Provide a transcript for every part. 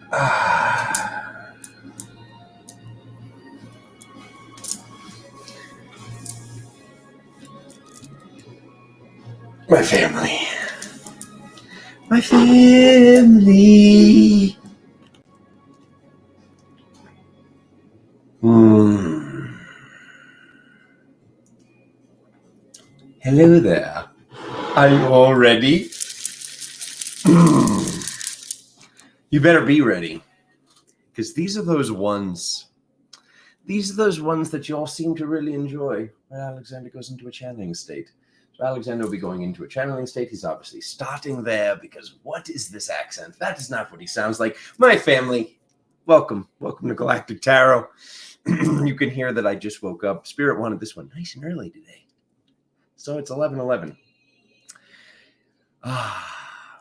My family. My family. Hello there. Are you all ready? You better be ready. Because these are those ones. These are those ones that you all seem to really enjoy when Alexander goes into a channeling state. So Alexander will be going into a channeling state. He's obviously starting there because what is this accent? That is not what he sounds like. My family, welcome. Welcome to Galactic Tarot. You can hear that I just woke up. Spirit wanted this one nice and early today. So it's 11:11.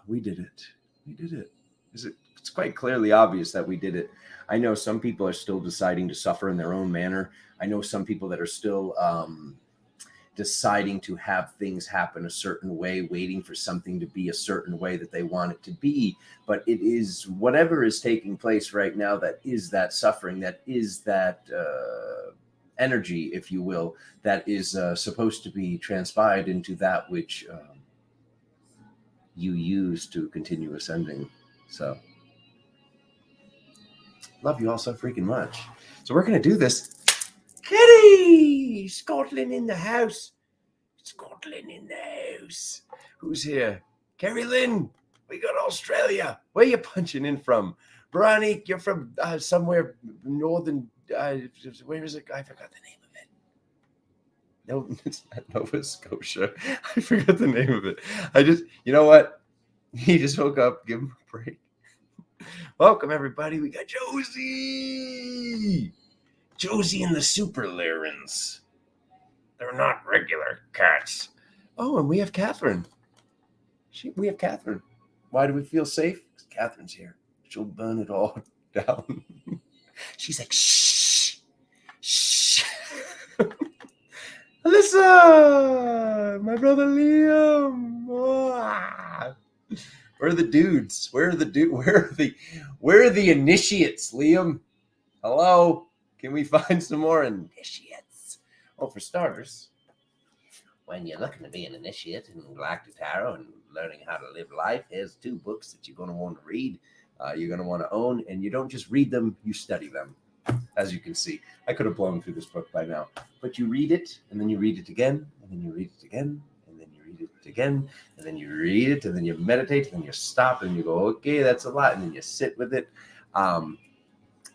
We did it. We did it. It's quite clearly obvious that we did it. I know some people are still deciding to suffer in their own manner. I know some people that are still deciding to have things happen a certain way, waiting for something to be a certain way that they want it to be. But it is whatever is taking place right now that is that suffering, that is that energy, if you will, that is supposed to be transpired into that which you use to continue ascending. So love you all so freaking much. So we're going to do this. Kitty! Scotland in the house. Scotland in the house. Who's here? Carrie Lynn. We got Australia. Where you punching in from? Veronique, you're from somewhere northern. Where is it? I forgot the name of it. No, it's not Nova Scotia. I forgot the name of it. You know what? He just woke up. Give him a break. Welcome, everybody. We got Josie. Josie and the Super Lyrans. They're not regular cats. Oh, and we have Catherine. We have Catherine. Why do we feel safe? Because Catherine's here. She'll burn it all down. She's like, shh. Shh. Alyssa! My brother Liam. Oh. Where are the dudes? Where are the initiates, Liam? Hello? Can we find some more initiates? Oh, for starters, when you're looking to be an initiate in Galactic Tarot and learning how to live life, here's 2 books that you're going to want to read. You're going to want to own, and you don't just read them, you study them. As you can see, I could have blown through this book by now, but you read it, and then you read it again, and then you read it again, and then you read it again, and then you read it, and then you meditate, and then you stop, and you go, okay, that's a lot, and then you sit with it.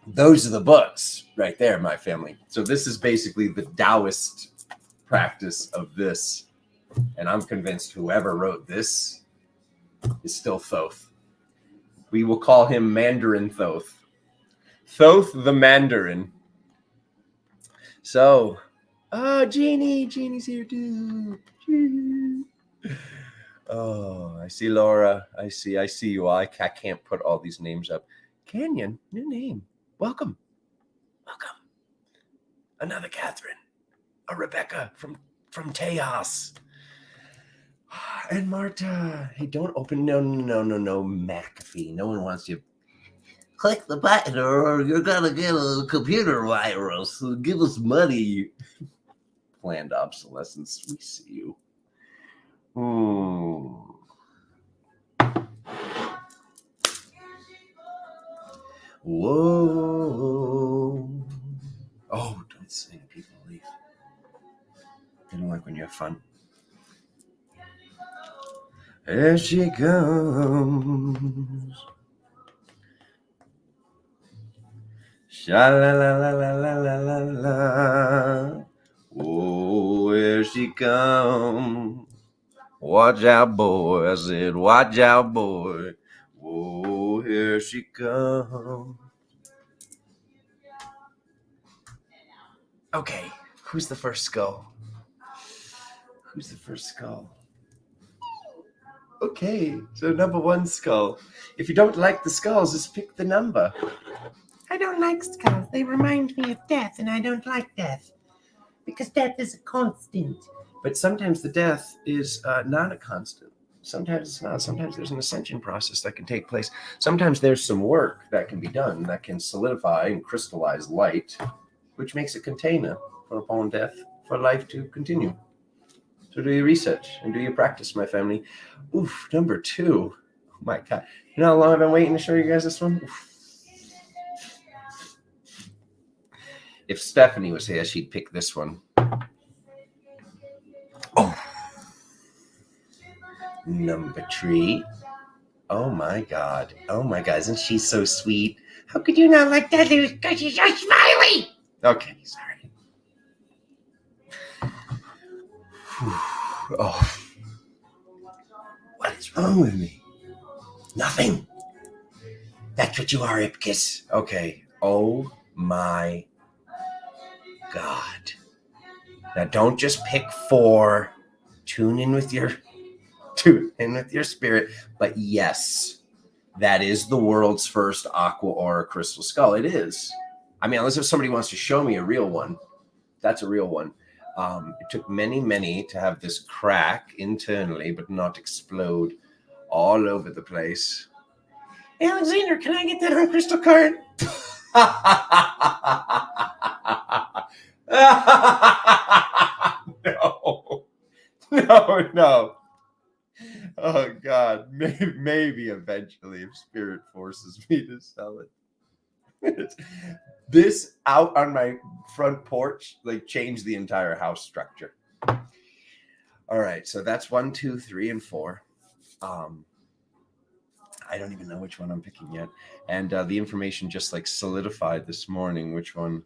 Those are the books right there, my family. So this is basically the Taoist practice of this. And I'm convinced whoever wrote this is still Thoth. We will call him Mandarin Thoth. Thoth the Mandarin. So, Jeannie's here too. Oh, I see Laura. I see you all. I can't put all these names up. Canyon, new name. Welcome. Another Catherine, a Rebecca from Tejas, and Marta. Hey, don't open. No, McAfee. No one wants you. Click the button, or you're gonna get a computer virus. Give us money. Planned obsolescence. We see you. Whoa. Oh, don't sing. People leave. They don't like when you have fun. Here she comes. Sha-la-la-la-la-la-la-la. Oh, here she comes. Watch out, boy. I said, watch out, boy. Oh, here she comes. Okay, who's the first skull? Okay, so number 1 skull. If you don't like the skulls, just pick the number. I don't like skulls. They remind me of death, and I don't like death. Because death is a constant. But sometimes the death is not a constant. Sometimes it's not. Sometimes there's an ascension process that can take place. Sometimes there's some work that can be done that can solidify and crystallize light, which makes a container for upon death for life to continue. So do your research and do your practice, my family. Oof, number 2. Oh my God. You know how long I've been waiting to show you guys this one? Oof. If Stephanie was here, she'd pick this one. Oh. Number 3. Oh my God. Oh my God. Isn't she so sweet? How could you not like that, Lewis? Because she's so smiley. Okay, sorry. Oh. What is wrong with me? Nothing. That's what you are, Ipkiss. Okay. Oh my God. Now don't just pick 4. Tune in with your spirit. But yes, that is the world's first Aqua Aura crystal skull. It is. I mean, unless if somebody wants to show me a real one, that's a real one. It took many to have this crack internally, but not explode all over the place. Alexander, can I get that on crystal card? No. Oh God, maybe eventually if spirit forces me to sell it. This out on my front porch like changed the entire house structure. All right, so that's 1, 2, 3, and 4. I don't even know which one I'm picking yet, and the information just like solidified this morning which one.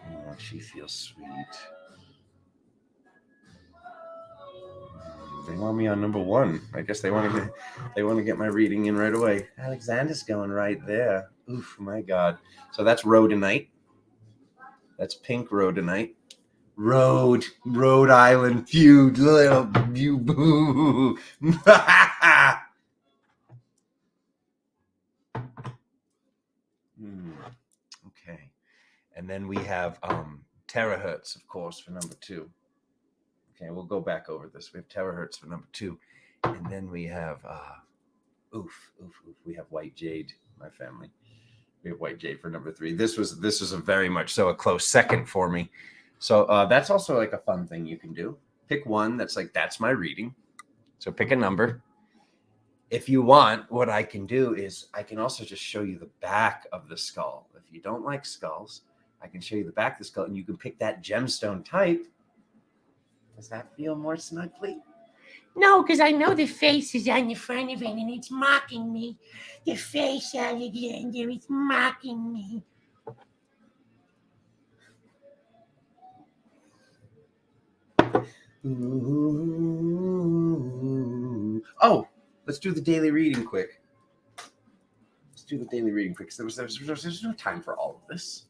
Oh, she feels sweet. They want me on number 1. I guess they want to get my reading in right away. Alexander's going right there. Oof, my God. So that's Rhodonite. That's pink Rhodonite. Rhode Island feud, little you boo. Okay. And then we have Terrahertz, of course, for number 2. Okay, we'll go back over this. We have Terrahertz for number 2. And then we have we have White Jade, my family. We have White Jade for number 3. This was a very much so a close second for me. So that's also like a fun thing you can do. Pick one that's like, that's my reading. So pick a number. If you want, what I can do is I can also just show you the back of the skull. If you don't like skulls, I can show you the back of the skull and you can pick that gemstone type. Does that feel more snuggly? No, because I know the face is on the front of it and it's mocking me. The face, Alexander, is mocking me. Ooh. Oh, let's do the daily reading quick. There's no time for all of this.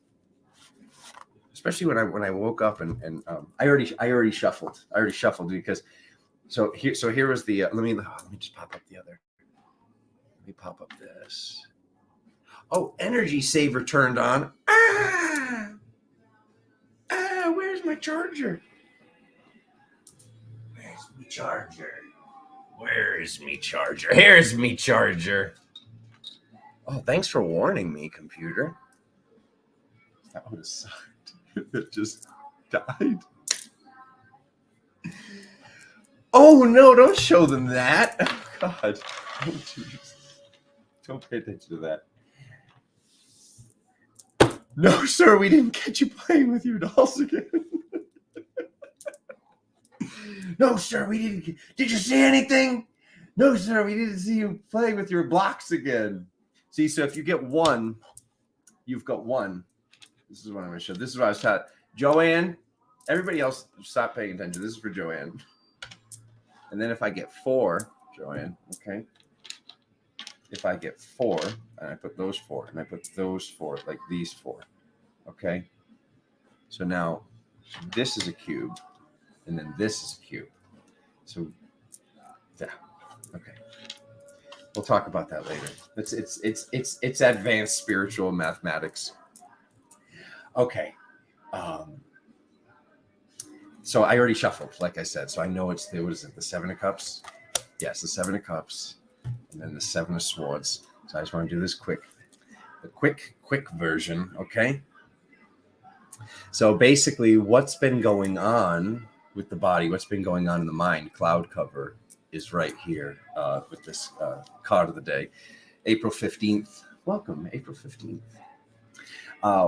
Especially when I woke up and I already shuffled. Because so here was the let me just pop up the other. Let me pop up this. Oh, energy saver turned on. Where's my charger? Where's me charger? Here's me charger. Oh, thanks for warning me, computer. That would have sucked. It just died. Oh no, don't show them that. Oh, God. Don't pay attention to that. No, sir, we didn't get you playing with your dolls again. No, sir, we didn't. Did you see anything? No, sir, we didn't see you playing with your blocks again. See, so if you get 1, you've got 1. This is what I'm going to show. This is what I was taught. Joanne, everybody else stop paying attention. This is for Joanne. And then if I get 4, Joanne, okay? If I get 4, and I put those 4, and I put those 4, like these 4, okay? So now this is a cube. And then this is a cube. So, yeah, okay. We'll talk about that later. It's advanced spiritual mathematics. Okay. So So I already shuffled, like I said. So I know it's the, what is it, the Seven of Cups? Yes, the Seven of Cups, and then the Seven of Swords. So I just want to do this quick, the quick version, okay? So basically, what's been going on with the body, what's been going on in the mind, cloud cover, is right here with this card of the day, April 15th. Welcome, April 15th.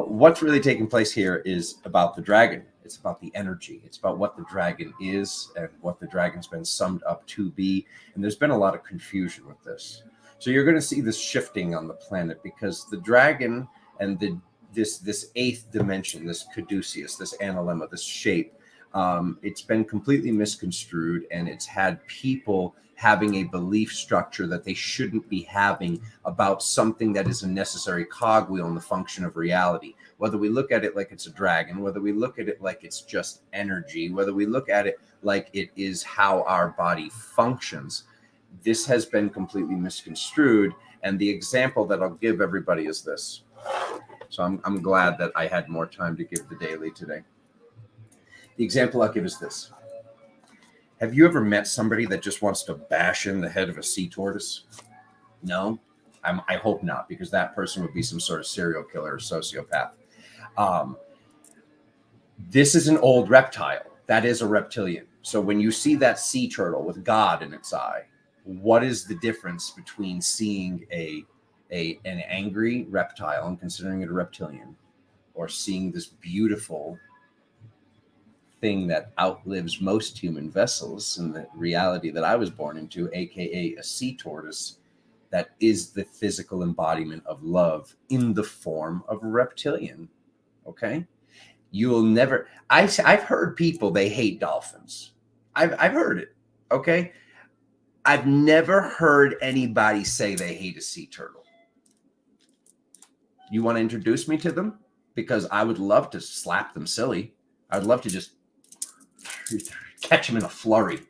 What's really taking place here is about the dragon. It's about the energy. It's about what the dragon is and what the dragon's been summed up to be. And there's been a lot of confusion with this. So you're going to see this shifting on the planet because the dragon and this eighth dimension, this caduceus, this analemma, this shape, it's been completely misconstrued, and it's had people having a belief structure that they shouldn't be having about something that is a necessary cogwheel in the function of reality. Whether we look at it like it's a dragon, whether we look at it like it's just energy, whether we look at it like it is how our body functions, this has been completely misconstrued. And the example that I'll give everybody is this. So I'm glad that I had more time to give the daily today. The example I'll give is this. Have you ever met somebody that just wants to bash in the head of a sea tortoise? No? I hope not, because that person would be some sort of serial killer or sociopath. This is an old reptile. That is a reptilian. So when you see that sea turtle with God in its eye, what is the difference between seeing an angry reptile and considering it a reptilian, or seeing this beautiful thing that outlives most human vessels in the reality that I was born into, aka a sea tortoise, that is the physical embodiment of love in the form of a reptilian? Okay, you will never. I've heard people, they hate dolphins. I've heard it. Okay, I've never heard anybody say they hate a sea turtle. You want to introduce me to them? Because I would love to slap them silly. I'd love to just catch him in a flurry.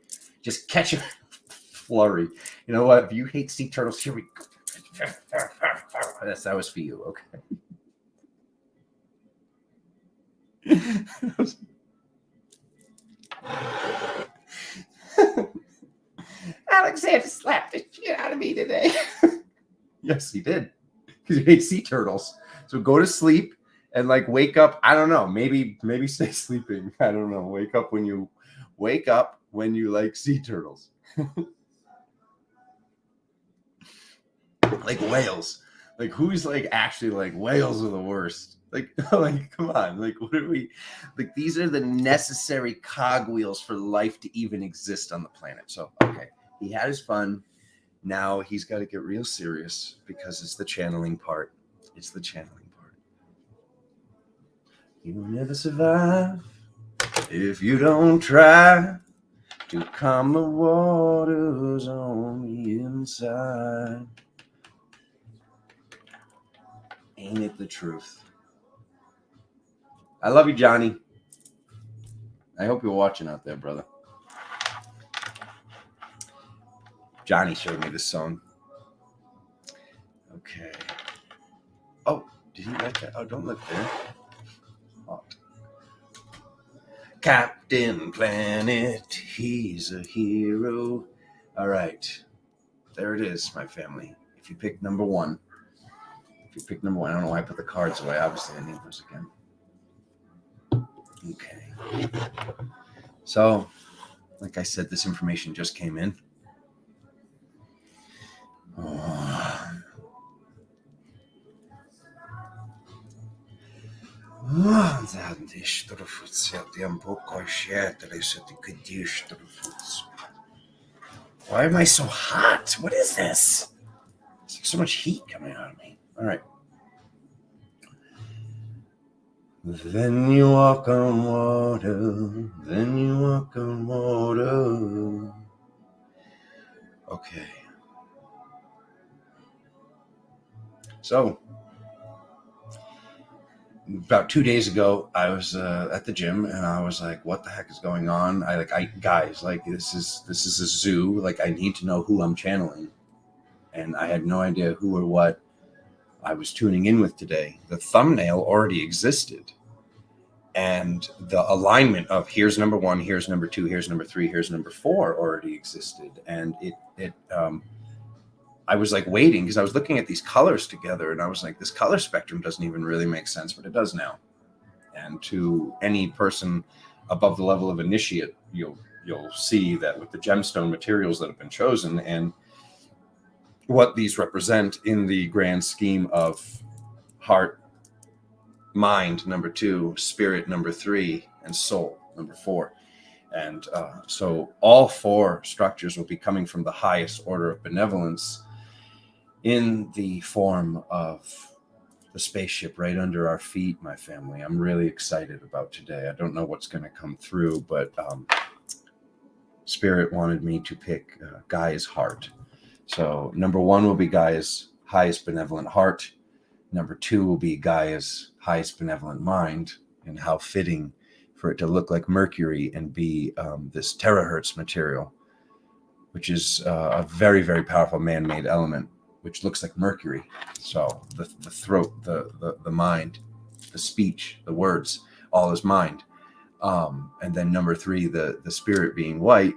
Just catch him in a flurry. You know what? If you hate sea turtles, here we go. That was for you, okay? Alexander slapped the shit out of me today. Yes, he did. Because you hate sea turtles. So go to sleep and like wake up. I don't know. Maybe stay sleeping. I don't know. Wake up when you like sea turtles. Like whales. Like who's like actually like whales are the worst. Like come on. Like what are we? Like these are the necessary cogwheels for life to even exist on the planet. So okay, he had his fun. Now he's got to get real serious because it's the channeling part. It's the channeling part. You will never survive if you don't try to calm the waters on the inside. Ain't it the truth? I love you, Johnny. I hope you're watching out there, brother. Johnny showed me this song. Okay. Oh, did he like that? Oh, don't look there. Oh. Captain Planet, he's a hero. All right. There it is, my family. If you pick number one. I don't know why I put the cards away. Obviously, I need those again. Okay. So, like I said, this information just came in. Why am I so hot? What is this? There's like so much heat coming out of me. All right. Then you walk on water. Then you walk on water. Okay. So, about 2 days ago, I was at the gym, and I was like, "What the heck is going on?" Guys, like this is a zoo. Like, I need to know who I'm channeling, and I had no idea who or what I was tuning in with today. The thumbnail already existed, And the alignment of here's number 1, here's number 2, here's number 3, here's number 4 already existed. And I was like waiting because I was looking at these colors together, and I was like, this color spectrum doesn't even really make sense, but it does now. And to any person above the level of initiate, you'll see that with the gemstone materials that have been chosen and what these represent in the grand scheme of heart, mind, number 2, spirit, number 3, and soul, number 4. And so all 4 structures will be coming from the highest order of benevolence in the form of the spaceship right under our feet, my family. I'm really excited about today. I don't know what's going to come through, but Spirit wanted me to pick Gaia's heart. So number 1 will be Gaia's highest benevolent heart. Number 2 will be Gaia's highest benevolent mind, and how fitting for it to look like Mercury and be this terahertz material, which is a very, very powerful man-made element, which looks like Mercury. So the throat, the mind, the speech, the words, all is mind. And then number 3, the spirit being white,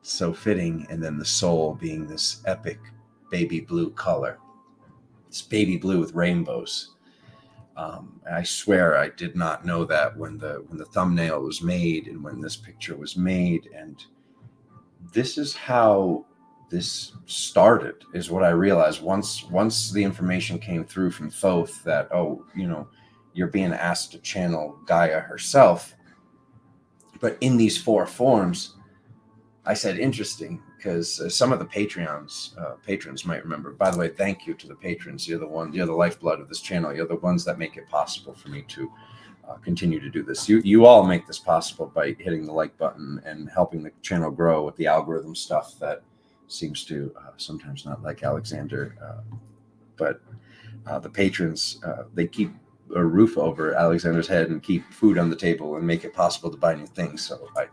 so fitting, and then the soul being this epic baby blue color. It's baby blue with rainbows. I swear I did not know that when the thumbnail was made and when this picture was made. And this is how this started, is what I realized once the information came through from Thoth that, you're being asked to channel Gaia herself, but in these 4 forms. I said, interesting, because some of the patrons might remember. By the way, thank you to the patrons. You're the lifeblood of this channel. You're the ones that make it possible for me to continue to do this. You all make this possible by hitting the like button and helping the channel grow with the algorithm stuff that seems to sometimes not like Alexander. But the patrons, they keep a roof over Alexander's head and keep food on the table and make it possible to buy new things. So I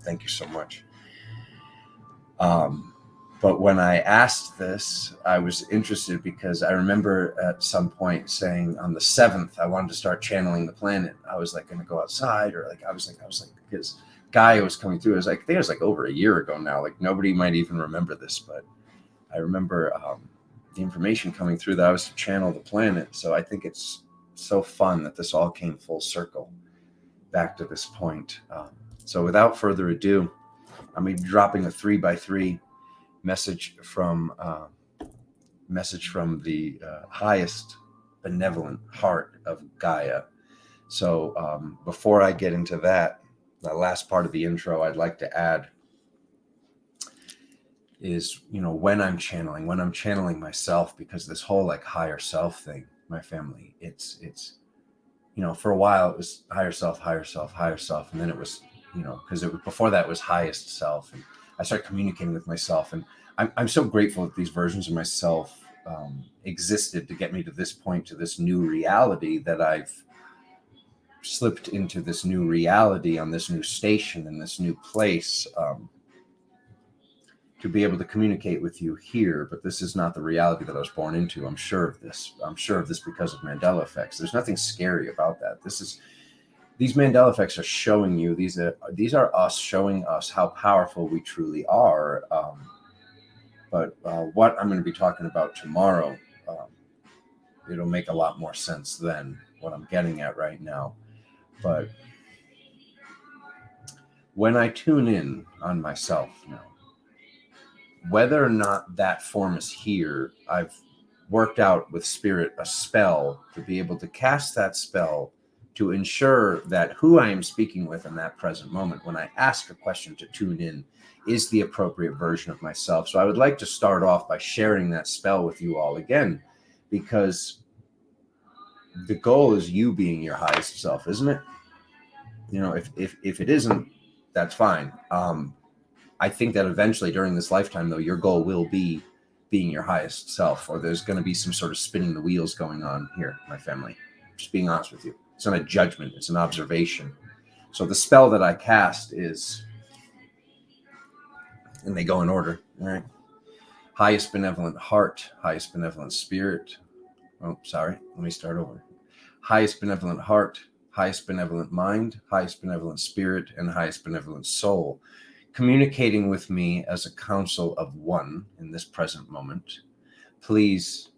thank you so much. But when I asked this, I was interested because I remember at some point saying on the 7th, I wanted to start channeling the planet. I was like going to go outside, or I was like, because Gaia was coming through. I think it was like over a year ago now. Like nobody might even remember this, but I remember the information coming through that I was to channel the planet. So I think it's so fun that this all came full circle back to this point. So without further ado, I'm going to be dropping a 3x3 message from the highest benevolent heart of Gaia. So before I get into that, the last part of the intro I'd like to add is, when I'm channeling myself, because this whole like higher self thing, my family, it's for a while it was higher self, and then it was, because it was, before that was highest self, and I started communicating with myself, and I'm so grateful that these versions of myself existed to get me to this point, to this new reality, that I've slipped into this new reality on this new station in this new place, to be able to communicate with you here. But this is not the reality that I was born into. I'm sure of this because of Mandela effects. There's nothing scary about that. These Mandela effects are showing you, these are us showing us how powerful we truly are. But what I'm going to be talking about tomorrow, it'll make a lot more sense than what I'm getting at right now. But when I tune in on myself now, whether or not that form is here, I've worked out with Spirit a spell to be able to cast that spell to ensure that who I am speaking with in that present moment, when I ask a question to tune in, is the appropriate version of myself. So I would like to start off by sharing that spell with you all again, because the goal is you being your highest self, isn't it? If it isn't, that's fine. I think that eventually during this lifetime, though, your goal will be being your highest self, or there's going to be some sort of spinning the wheels going on here, my family. Just being honest with you. It's not a judgment. It's an observation. So the spell that I cast is, and they go in order, all right? Highest benevolent heart, highest benevolent spirit. Oh, sorry. Let me start over. Highest benevolent heart, highest benevolent mind, highest benevolent spirit, and highest benevolent soul, communicating with me as a council of one in this present moment, please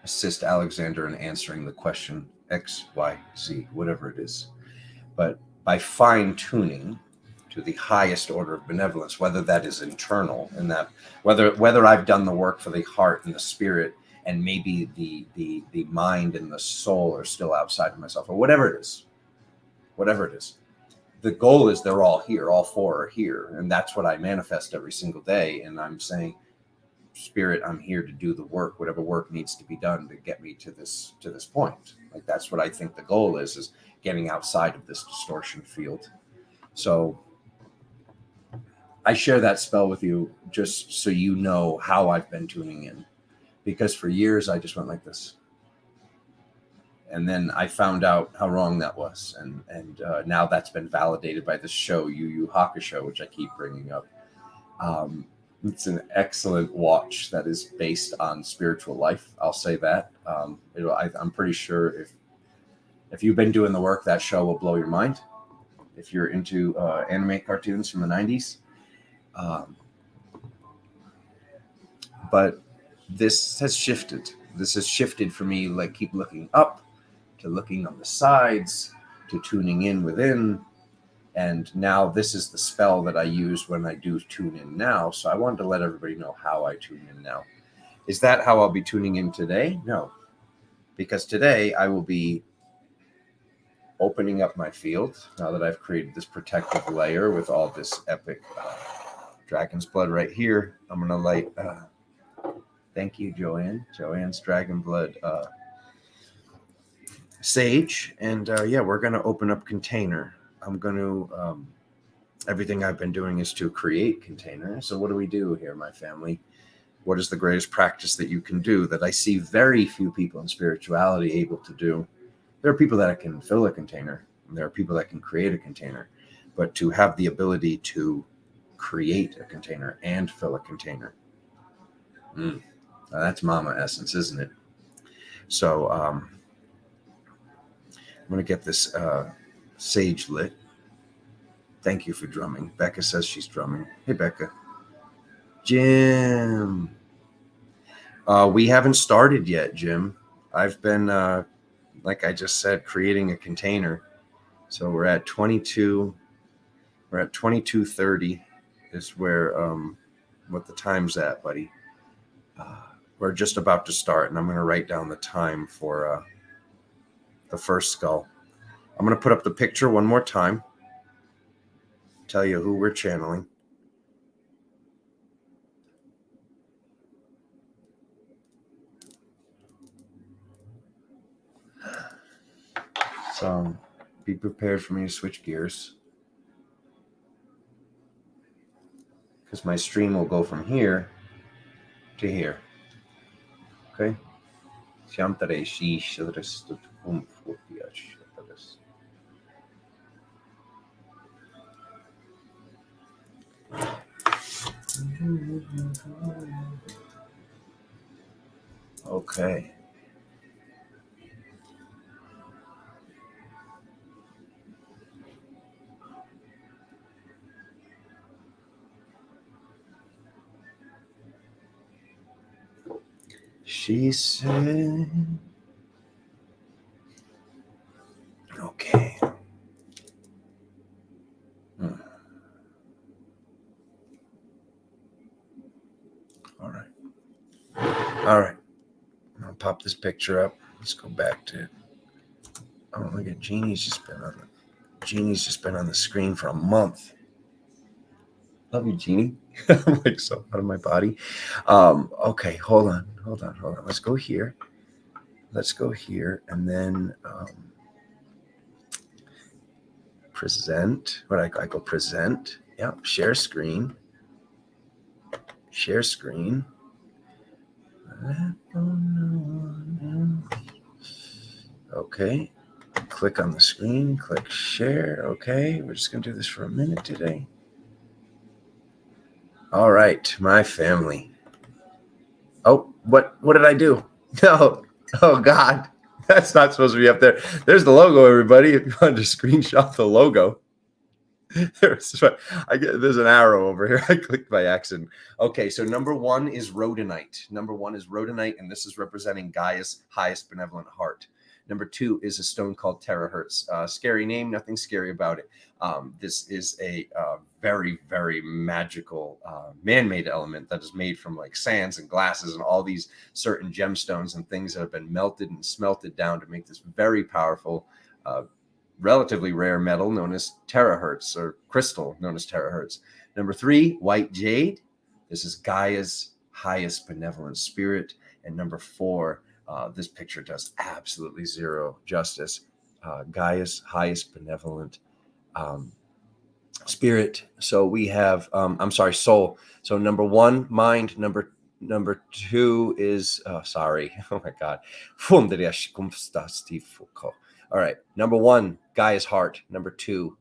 assist Alexander in answering the question X, Y, Z, whatever it is. But by fine-tuning to the highest order of benevolence, whether that is internal, and that whether I've done the work for the heart and the spirit, and maybe the mind and the soul are still outside of myself, or whatever it is. The goal is they're all here, all four are here, and that's what I manifest every single day. And I'm saying, Spirit, I'm here to do the work, whatever work needs to be done to get me to this point. Like, that's what I think the goal is getting outside of this distortion field. So I share that spell with you just so you know how I've been tuning in, because for years I just went like this. And then I found out how wrong that was. And now that's been validated by this show, Yu Yu Hakusho, which I keep bringing up. It's an excellent watch that is based on spiritual life. I'll say that. I'm pretty sure if you've been doing the work, that show will blow your mind. If you're into anime cartoons from the 90s. But this has shifted. This has shifted for me, like keep looking up, to looking on the sides, to tuning in within. And now this is the spell that I use when I do tune in now. So I wanted to let everybody know how I tune in now. Is that how I'll be tuning in today? No. Because today I will be opening up my field now that I've created this protective layer with all this epic dragon's blood right here. I'm going to light... thank you, Joanne. Joanne's dragon blood sage. And yeah, we're going to open up container. I'm going to, everything I've been doing is to create container. So what do we do here, my family? What is the greatest practice that you can do that I see very few people in spirituality able to do? There are people that can fill a container, and there are people that can create a container, but to have the ability to create a container and fill a container. Now that's mama essence, isn't it? So I'm going to get this sage lit. Thank you for drumming. Becca says she's drumming. Hey, Becca. Jim. We haven't started yet, Jim. I've been, like I just said, creating a container. So we're at 22. We're at 22:30 is where, what the time's at, buddy. We're just about to start, and I'm going to write down the time for the first skull. I'm going to put up the picture one more time. Tell you who we're channeling. So be prepared for me to switch gears, because my stream will go from here to here. Okay? Okay. She said, okay. All right. All right. I'll pop this picture up. Let's go back to it. Oh, look at Jeannie's just been on the screen for a month. Love you, Jeannie. I'm like so out of my body. Okay, hold on. Let's go here. And then present. What I go present. Yep. Share screen. Okay. Click on the screen. Click share. Okay. We're just going to do this for a minute today. All right, my family. Oh, what did I do? No. Oh, God. That's not supposed to be up there. There's the logo, everybody. If you wanted to screenshot the logo. There's an arrow over here. I clicked by accident. Okay, so number 1 is Rhodonite. Number 1 is Rhodonite, and this is representing Gaia's highest benevolent heart. Number 2 is a stone called Terrahertz. Scary name, nothing scary about it. This is a very, very magical man-made element that is made from like sands and glasses and all these certain gemstones and things that have been melted and smelted down to make this very powerful, relatively rare metal known as terahertz, or crystal known as terahertz. Number 3, white jade. This is Gaia's highest benevolent spirit. And number 4, this picture does absolutely zero justice. Gaia's highest benevolent spirit. So we have, soul. So number 1, mind. Number 2 is, sorry. Oh my God. All right. Number 1, Gaia's heart. Number 2,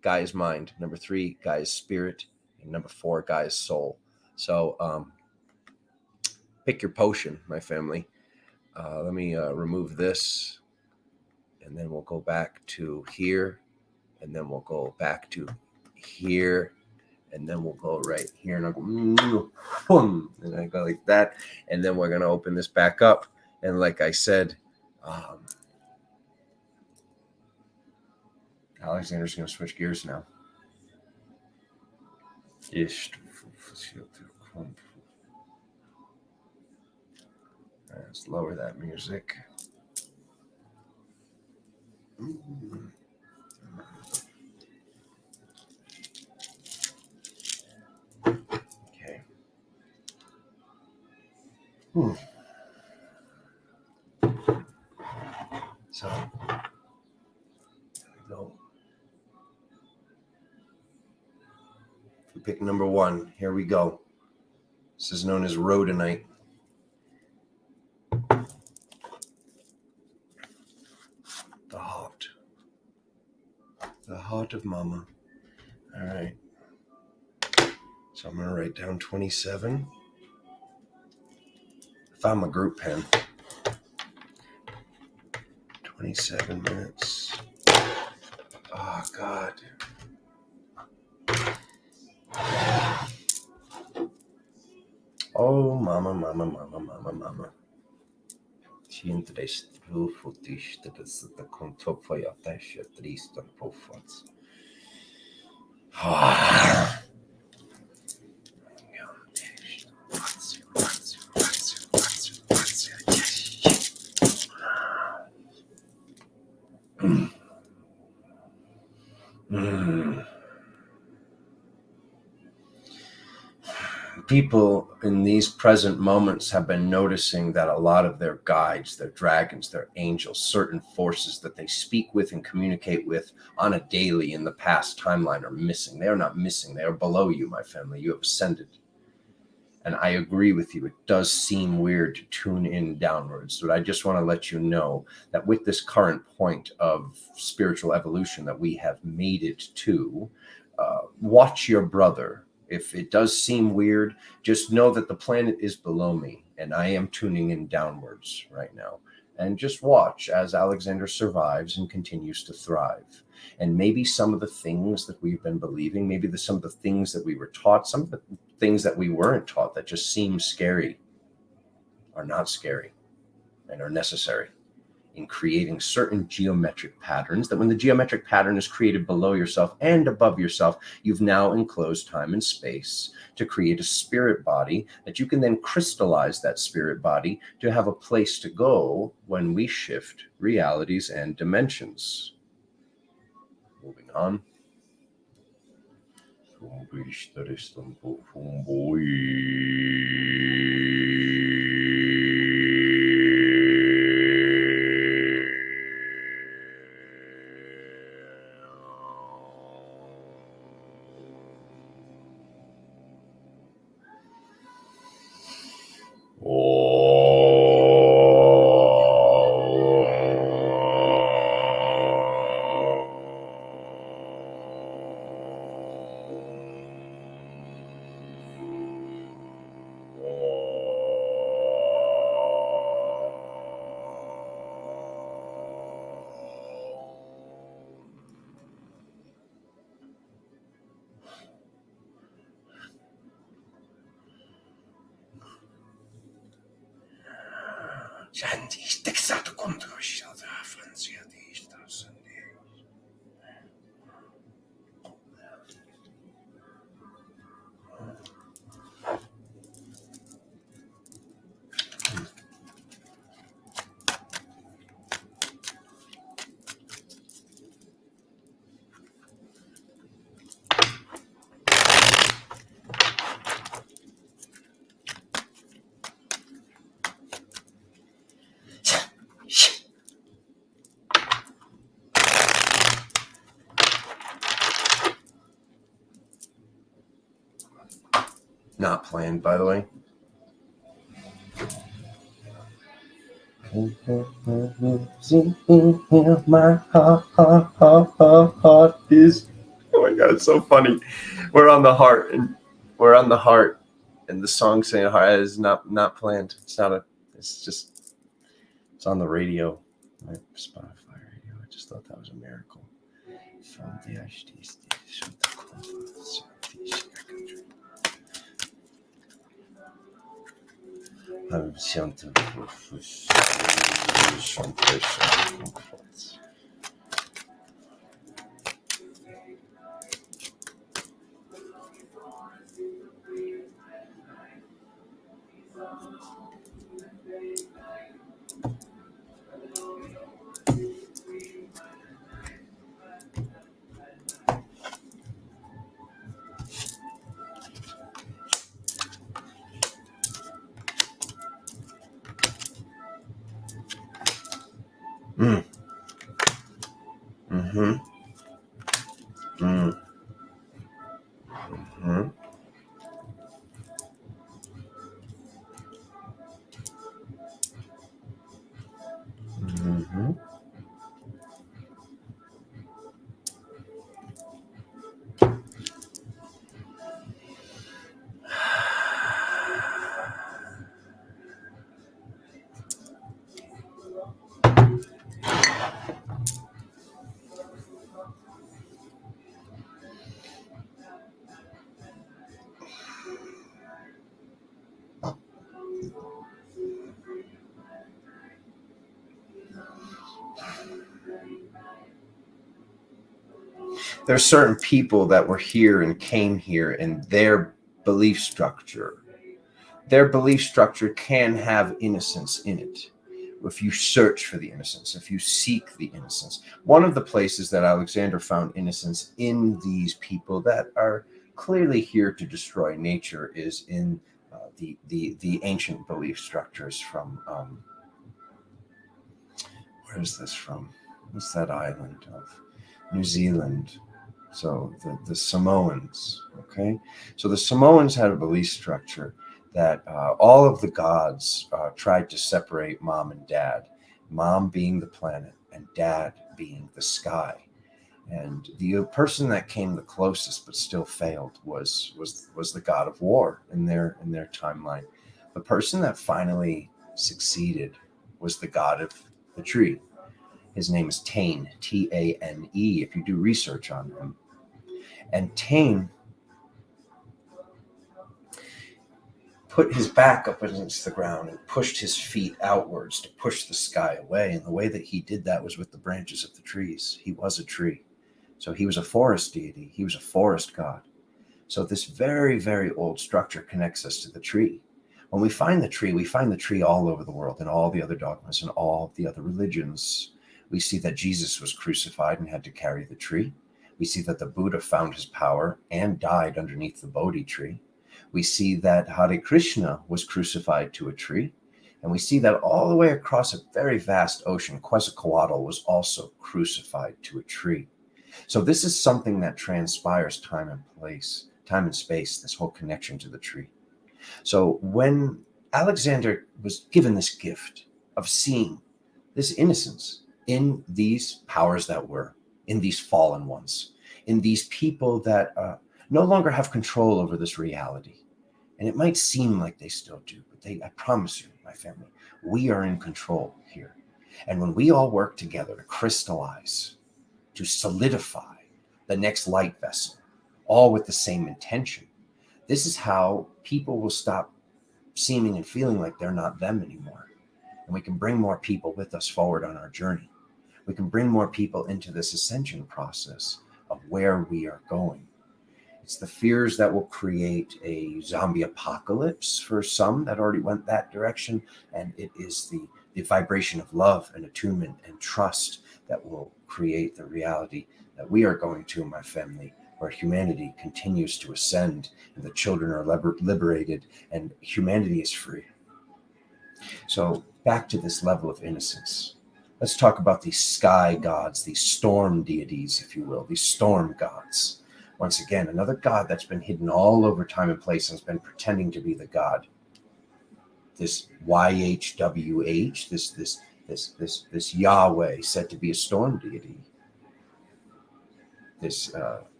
Gaia's mind. Number 3, Gaia's spirit. And number 4, Gaia's soul. So pick your potion, my family. Let me remove this, and then we'll go back to here, and then we'll go back to here, and then we'll go right here, and I'll go, boom, and I go like that, and then we're going to open this back up, and like I said, Alexander's going to switch gears now. Let's lower that music. Okay. So, there we go. We pick number 1. Here we go. This is known as Rhodonite. The heart of mama. All right. So I'm going to write down 27. Found my group pen. 27 minutes. Oh, God. Oh, mama, mama, mama, mama, mama. People in these present moments have been noticing that a lot of their guides, their dragons, their angels, certain forces that they speak with and communicate with on a daily in the past timeline are missing. They are not missing. They are below you, my family. You have ascended. And I agree with you. It does seem weird to tune in downwards, but I just want to let you know that with this current point of spiritual evolution that we have made it to, watch your brother. If it does seem weird, just know that the planet is below me and I am tuning in downwards right now. And just watch as Alexander survives and continues to thrive. And maybe some of the things that we've been believing, maybe some of the things that we were taught, some of the things that we weren't taught that just seem scary are not scary and are necessary in creating certain geometric patterns, that when the geometric pattern is created below yourself and above yourself, you've now enclosed time and space to create a spirit body that you can then crystallize that spirit body to have a place to go when we shift realities and dimensions. Moving on. Not planned, by the way. My heart is. Oh my God, it's so funny. We're on the heart, and the song saying "heart" is not planned. It's not a. It's just. It's on the radio, my Spotify radio. I just thought that was a miracle. From the Mm. Mm-hmm. Mm. Mm-hmm. Mm-hmm. There's certain people that were here and came here, and their belief structure can have innocence in it. If you search for the innocence, if you seek the innocence. One of the places that Alexander found innocence in these people that are clearly here to destroy nature is in the ancient belief structures from where is this from? What's that island of New Zealand? So the Samoans, okay? So the Samoans had a belief structure that all of the gods tried to separate mom and dad, mom being the planet and dad being the sky. And the person that came the closest but still failed was the god of war in their timeline. The person that finally succeeded was the god of the tree. His name is Tane, Tane, if you do research on him. And Tane put his back up against the ground and pushed his feet outwards to push the sky away. And the way that he did that was with the branches of the trees. He was a tree. So he was a forest deity. He was a forest god. So this very, very old structure connects us to the tree. When we find the tree all over the world in all the other dogmas and all the other religions. We see that Jesus was crucified and had to carry the tree. We see that the Buddha found his power and died underneath the Bodhi tree. We see that Hare Krishna was crucified to a tree. And we see that all the way across a very vast ocean, Quetzalcoatl was also crucified to a tree. So this is something that transpires time and space, this whole connection to the tree. So when Alexander was given this gift of seeing this innocence in these powers that were, in these fallen ones, in these people that no longer have control over this reality. And it might seem like they still do, but I promise you, my family, we are in control here. And when we all work together to crystallize, to solidify the next light vessel, all with the same intention, this is how people will stop seeming and feeling like they're not them anymore. And we can bring more people with us forward on our journey. We can bring more people into this ascension process of where we are going. It's the fears that will create a zombie apocalypse for some that already went that direction. And it is the vibration of love and attunement and trust that will create the reality that we are going to, my family, where humanity continues to ascend and the children are liberated and humanity is free. So back to this level of innocence. Let's talk about these sky gods, these storm deities, if you will, these storm gods. Once again, another god that's been hidden all over time and place and has been pretending to be the god. This YHWH, this Yahweh, said to be a storm deity. This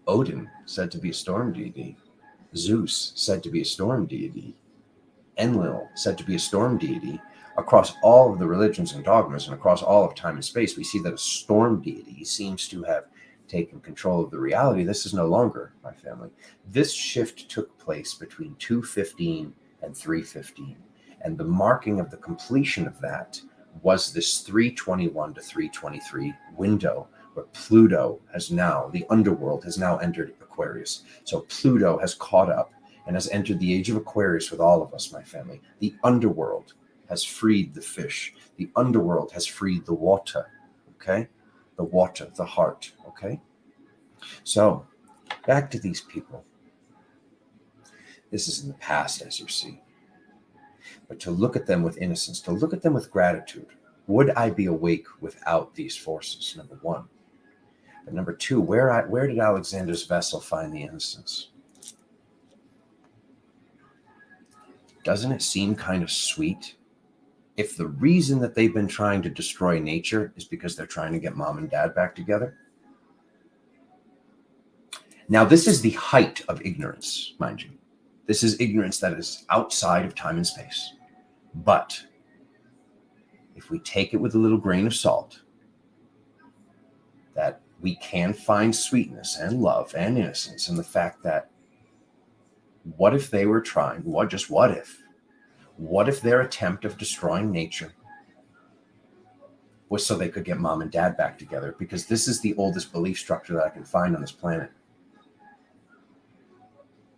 Odin, said to be a storm deity. Zeus, said to be a storm deity. Enlil, said to be a storm deity. Across all of the religions and dogmas and across all of time and space, we see that a storm deity seems to have taken control of the reality. This is no longer my family. This shift took place between 215 and 315. And the marking of the completion of that was this 321 to 323 window where Pluto has now, the underworld has now entered Aquarius. So Pluto has caught up and has entered the age of Aquarius with all of us, my family. The underworld has freed the fish. The underworld has freed the water, okay? The water, the heart, okay? So back to these people. This is in the past, as you see. But to look at them with innocence, to look at them with gratitude. Would I be awake without these forces? Number one. But number two, where did Alexander's vessel find the innocence? Doesn't it seem kind of sweet if the reason that they've been trying to destroy nature is because they're trying to get mom and dad back together? Now, this is the height of ignorance, mind you. This is ignorance that is outside of time and space. But if we take it with a little grain of salt, that we can find sweetness and love and innocence in the fact that what if they were trying, what if their attempt of destroying nature was so they could get mom and dad back together? Because this is the oldest belief structure that I can find on this planet.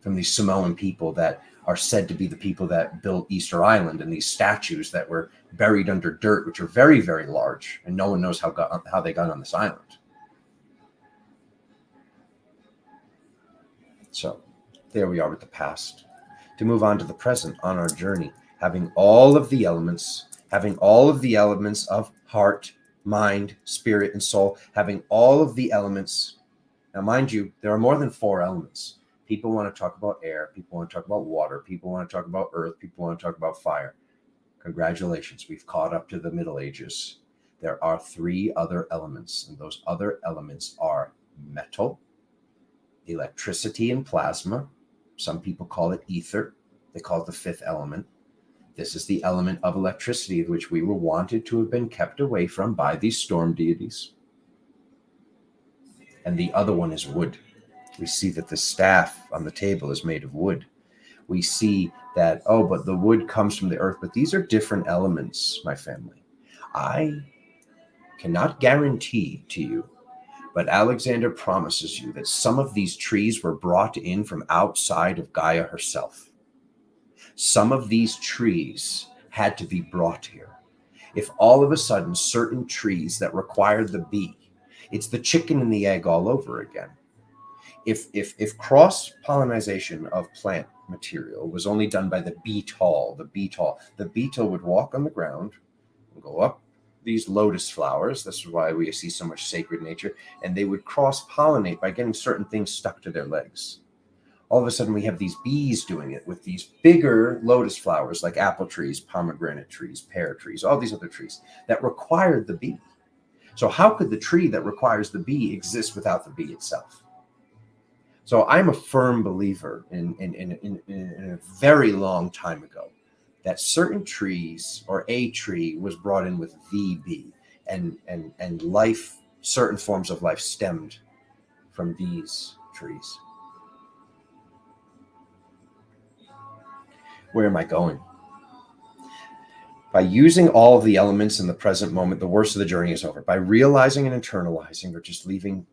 From these Samoan people that are said to be the people that built Easter Island, and these statues that were buried under dirt, which are very, very large, and no one knows how they got on this island. So there we are with the past. To move on to the present on our journey, having all of the elements of heart, mind, spirit, and soul, having all of the elements. Now, mind you, there are more than 4 elements. People want to talk about air. People want to talk about water. People want to talk about earth. People want to talk about fire. Congratulations. We've caught up to the Middle Ages. There are 3 other elements, and those other elements are metal, electricity and plasma. Some people call it ether. They call it the 5th element. This is the element of electricity, which we were wanted to have been kept away from by these storm deities. And the other one is wood. We see that the staff on the table is made of wood. We see that, but the wood comes from the earth. But these are different elements, my family. I cannot guarantee to you, but Alexander promises you that some of these trees were brought in from outside of Gaia herself. Some of these trees had to be brought here. If all of a sudden certain trees that required the bee, it's the chicken and the egg all over again. If cross-pollination of plant material was only done by the beetle would walk on the ground and go up these lotus flowers. This is why we see so much sacred nature. And they would cross-pollinate by getting certain things stuck to their legs. All of a sudden, we have these bees doing it with these bigger lotus flowers like apple trees, pomegranate trees, pear trees, all these other trees that required the bee. So how could the tree that requires the bee exist without the bee itself? So I'm a firm believer in a very long time ago that certain trees or a tree was brought in with the bee, and life, certain forms of life stemmed from these trees. Where am I going? By using all of the elements in the present moment, the worst of the journey is over. By realizing and internalizing, or just leaving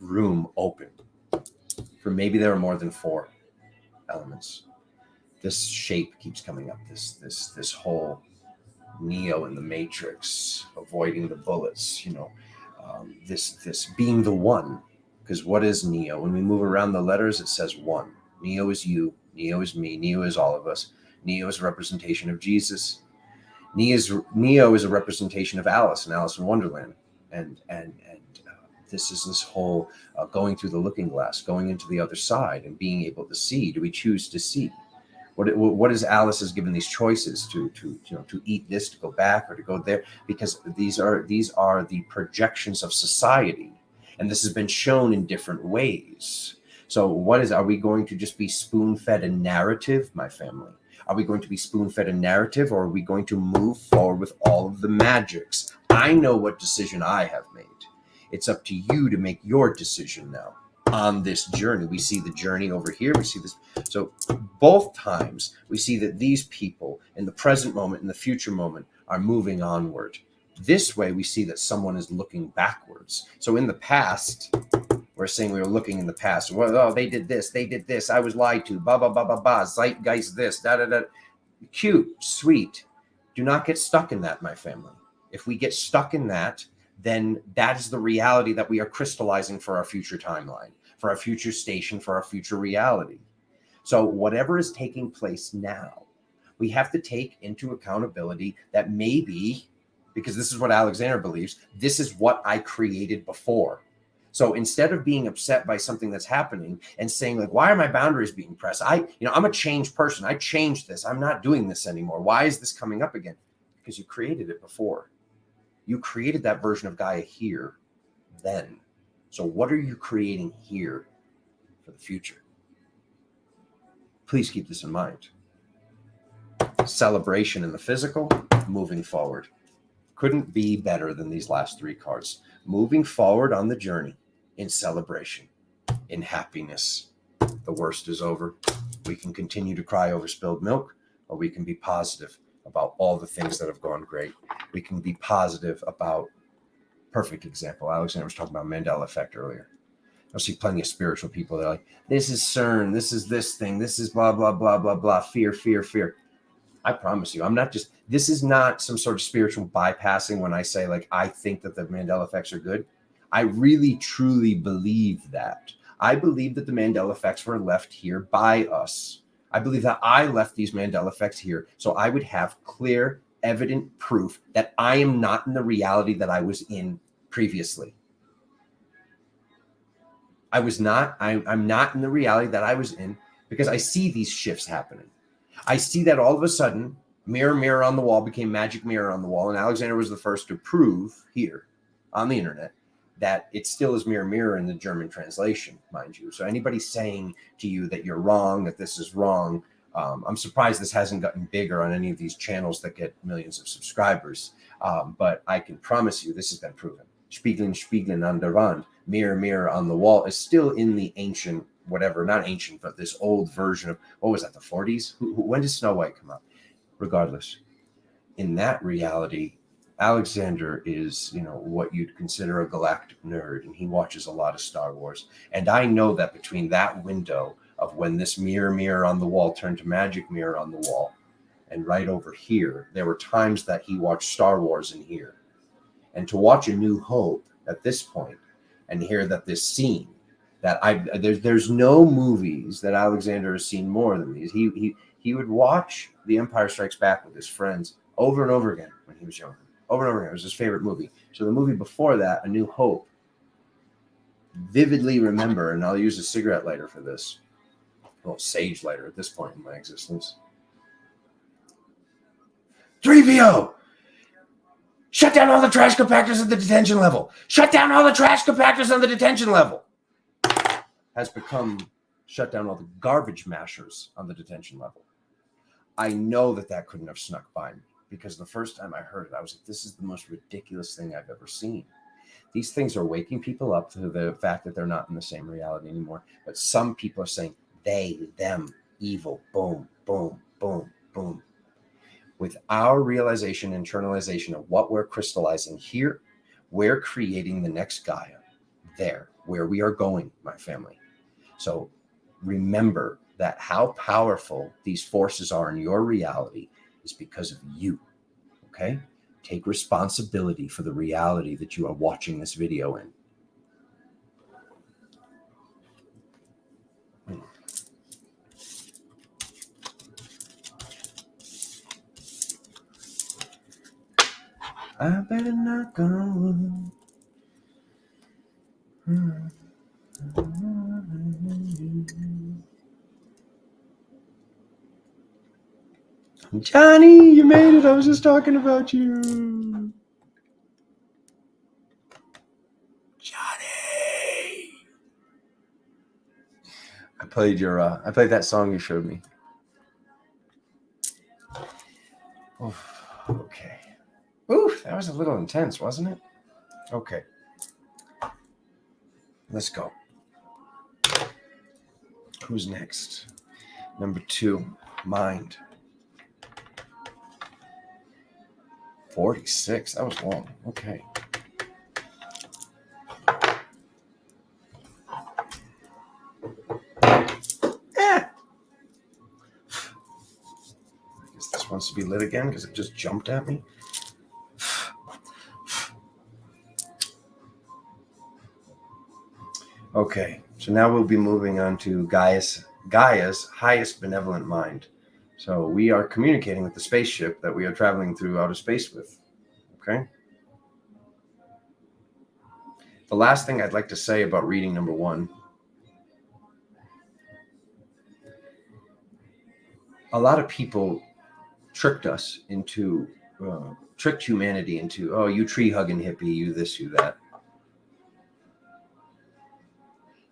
room open for maybe there are more than 4 elements. This shape keeps coming up. This whole Neo in the Matrix, avoiding the bullets. This being the one. Because what is Neo? When we move around the letters, it says one. Neo is you. Neo is me. Neo is all of us. Neo is a representation of Jesus. Neo is a representation of Alice and Alice in Wonderland, and This is this whole going through the looking glass, going into the other side and being able to see. Do we choose to see? What is Alice has given these choices to eat this, to go back, or to go there? Because these are the projections of society, and this has been shown in different ways. So are we going to just be spoon-fed a narrative, my family? Are we going to be spoon-fed a narrative, or are we going to move forward with all of the magics? I know what decision I have made. It's up to you to make your decision now on this journey. We see the journey over here. We see this. So both times we see that these people in the present moment, in the future moment, are moving onward. This way we see that someone is looking backwards. So in the past, we're saying we were looking in the past. Well, oh, they did this, I was lied to, blah, blah, blah, blah, blah, zeitgeist this, da, da, da. Cute, sweet. Do not get stuck in that, my family. If we get stuck in that, then that is the reality that we are crystallizing for our future timeline, for our future station, for our future reality. So whatever is taking place now, we have to take into accountability that maybe, because this is what Alexander believes, this is what I created before. So instead of being upset by something that's happening and saying, like, why are my boundaries being pressed? I'm a changed person. I changed this. I'm not doing this anymore. Why is this coming up again? Because you created it before. You created that version of Gaia here, then. So what are you creating here for the future? Please keep this in mind. Celebration in the physical, moving forward. Couldn't be better than these last three cards. Moving forward on the journey in celebration, in happiness. The worst is over. We can continue to cry over spilled milk, or we can be positive about all the things that have gone great. We can be positive about, perfect example, Alexander was talking about Mandela effect earlier. I see plenty of spiritual people. They're like, this is CERN, this is this thing, this is blah, blah, blah, blah, blah, fear, fear, fear. I promise you, this is not some sort of spiritual bypassing when I say, like, I think that the Mandela effects are good. I really, truly believe that. I believe that the Mandela effects were left here by us. I believe that I left these Mandela effects here so I would have clear, evident proof that I am not in the reality that I was in previously. I'm not in the reality that I was in because I see these shifts happening. I see that all of a sudden, mirror, mirror on the wall became magic mirror on the wall. And Alexander was the first to prove here on the internet that it still is mirror, mirror in the German translation, mind you. So anybody saying to you that you're wrong, that this is wrong, I'm surprised this hasn't gotten bigger on any of these channels that get millions of subscribers. But I can promise you this has been proven. Spiegeln, spiegeln an der Wand, mirror, mirror on the wall is still in the ancient, whatever, not ancient, but this old version of, what was that, the 40s? When did Snow White come out? Regardless, in that reality, Alexander is, what you'd consider a galactic nerd, and he watches a lot of Star Wars. And I know that between that window of when this mirror, mirror on the wall turned to magic mirror on the wall, and right over here, there were times that he watched Star Wars in here. And to watch A New Hope at this point and hear that this scene, that there's no movies that Alexander has seen more than these. He would watch The Empire Strikes Back with his friends over and over again when he was younger. Over and over again. It was his favorite movie. So the movie before that, A New Hope, vividly remember, and I'll use a cigarette lighter for this. Well, sage lighter at this point in my existence. 3PO! Shut down all the trash compactors at the detention level. Shut down all the trash compactors on the detention level. Has become shut down all the garbage mashers on the detention level. I know that couldn't have snuck by me because the first time I heard it, I was like, this is the most ridiculous thing I've ever seen. These things are waking people up to the fact that they're not in the same reality anymore. But some people are saying they, them, evil, boom, boom, boom, boom. With our realization, internalization of what we're crystallizing here, we're creating the next Gaia there, where we are going, my family. So remember that how powerful these forces are in your reality is because of you, okay? Take responsibility for the reality that you are watching this video in. I better knock on wood. Johnny, you made it. I was just talking about you. Johnny. I played that song you showed me. Oof, okay. Oof, that was a little intense, wasn't it? Okay. Let's go. Who's next? Number 2, mind. 46. That was long. Okay. I guess this wants to be lit again because it just jumped at me. Okay, so now we'll be moving on to Gaia's highest benevolent mind. So we are communicating with the spaceship that we are traveling through outer space with. Okay? The last thing I'd like to say about reading number 1. A lot of people tricked humanity into, oh, you tree hugging hippie, you this, you that.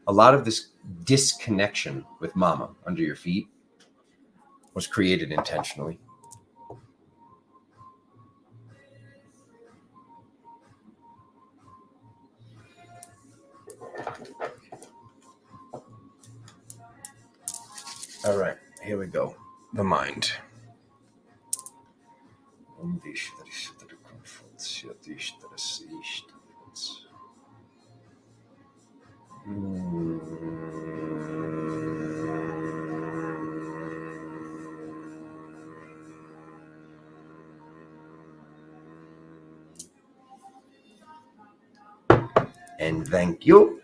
A lot of this disconnection with mama under your feet was created intentionally. All right, here we go. The mind. And thank you.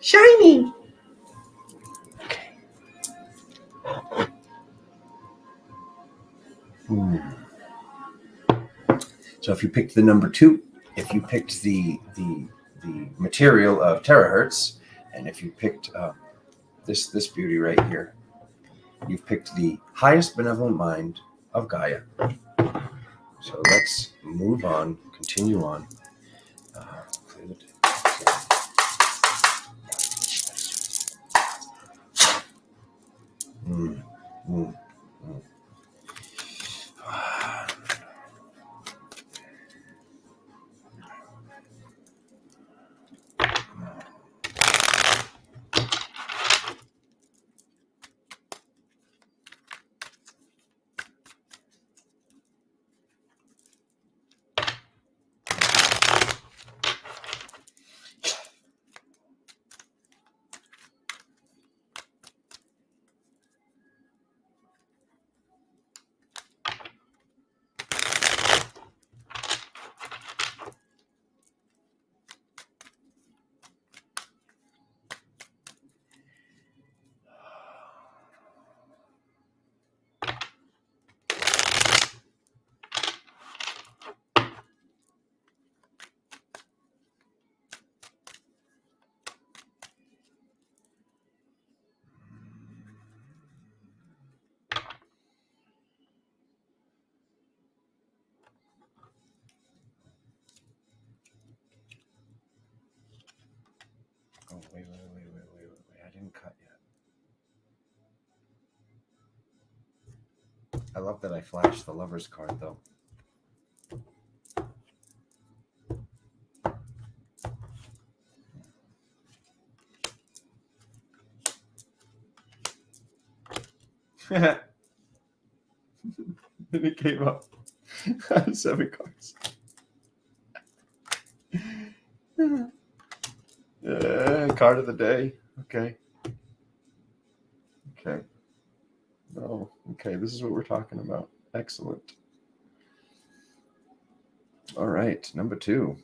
Shiny. So if you picked the number 2, if you picked the material of Terrahertz, and if you picked this beauty right here, you've picked the highest benevolent mind of Gaia. So let's move on, continue on. Oh, wait. I didn't cut yet. I love that I flashed the lover's card, though. Then it came up. 7 cards. Card of the day. Okay. Oh, okay. This is what we're talking about. Excellent. All right. Number 2.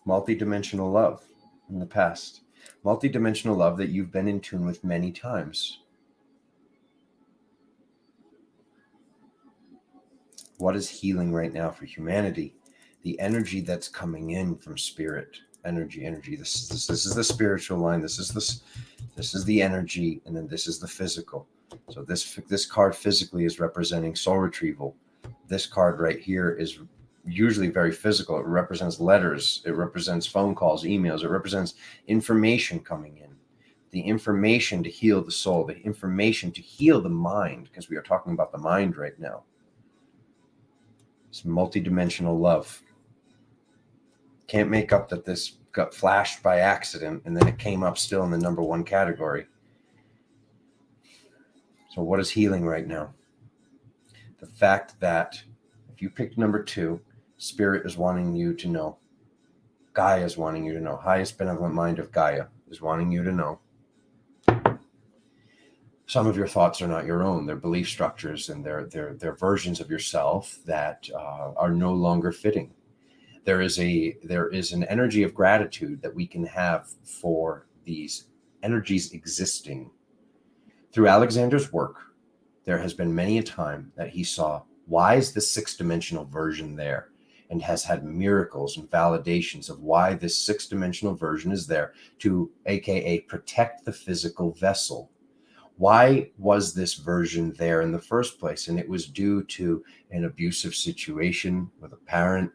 multidimensional love in the past, multidimensional love that you've been in tune with many times. What is healing right now for humanity? The energy that's coming in from spirit, energy. This is the spiritual line. This is the energy, and then this is the physical. So this card physically is representing soul retrieval. This card right here is usually very physical. It represents letters. It represents phone calls, emails. It represents information coming in. The information to heal the soul, the information to heal the mind, because we are talking about the mind right now. It's multidimensional love. Can't make up that this got flashed by accident and then it came up still in the number one category. So what is healing right now? The fact that if you picked number 2, Spirit is wanting you to know. Gaia is wanting you to know. Highest benevolent mind of Gaia is wanting you to know. Some of your thoughts are not your own. They're belief structures and they're versions of yourself that are no longer fitting. There is an energy of gratitude that we can have for these energies existing. Through Alexander's work, there has been many a time that he saw, why is the 6th-dimensional version there? And has had miracles and validations of why this 6th-dimensional version is there to, aka, protect the physical vessel. Why was this version there in the first place? And it was due to an abusive situation with a parent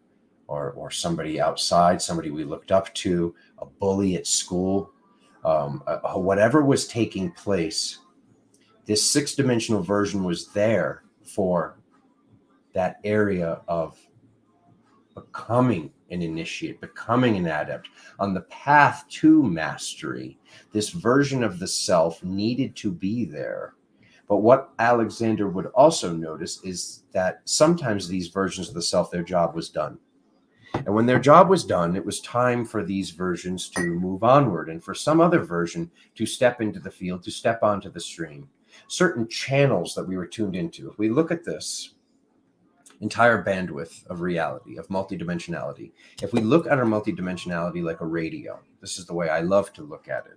or somebody outside, somebody we looked up to, a bully at school, whatever was taking place. This 6th-dimensional version was there for that area of becoming an initiate, becoming an adept on the path to mastery. This version of the self needed to be there. But what Alexander would also notice is that sometimes these versions of the self, their job was done. And when their job was done, it was time for these versions to move onward and for some other version to step into the field, to step onto the stream. Certain channels that we were tuned into. If we look at this entire bandwidth of reality, of multidimensionality, if we look at our multidimensionality like a radio, this is the way I love to look at it.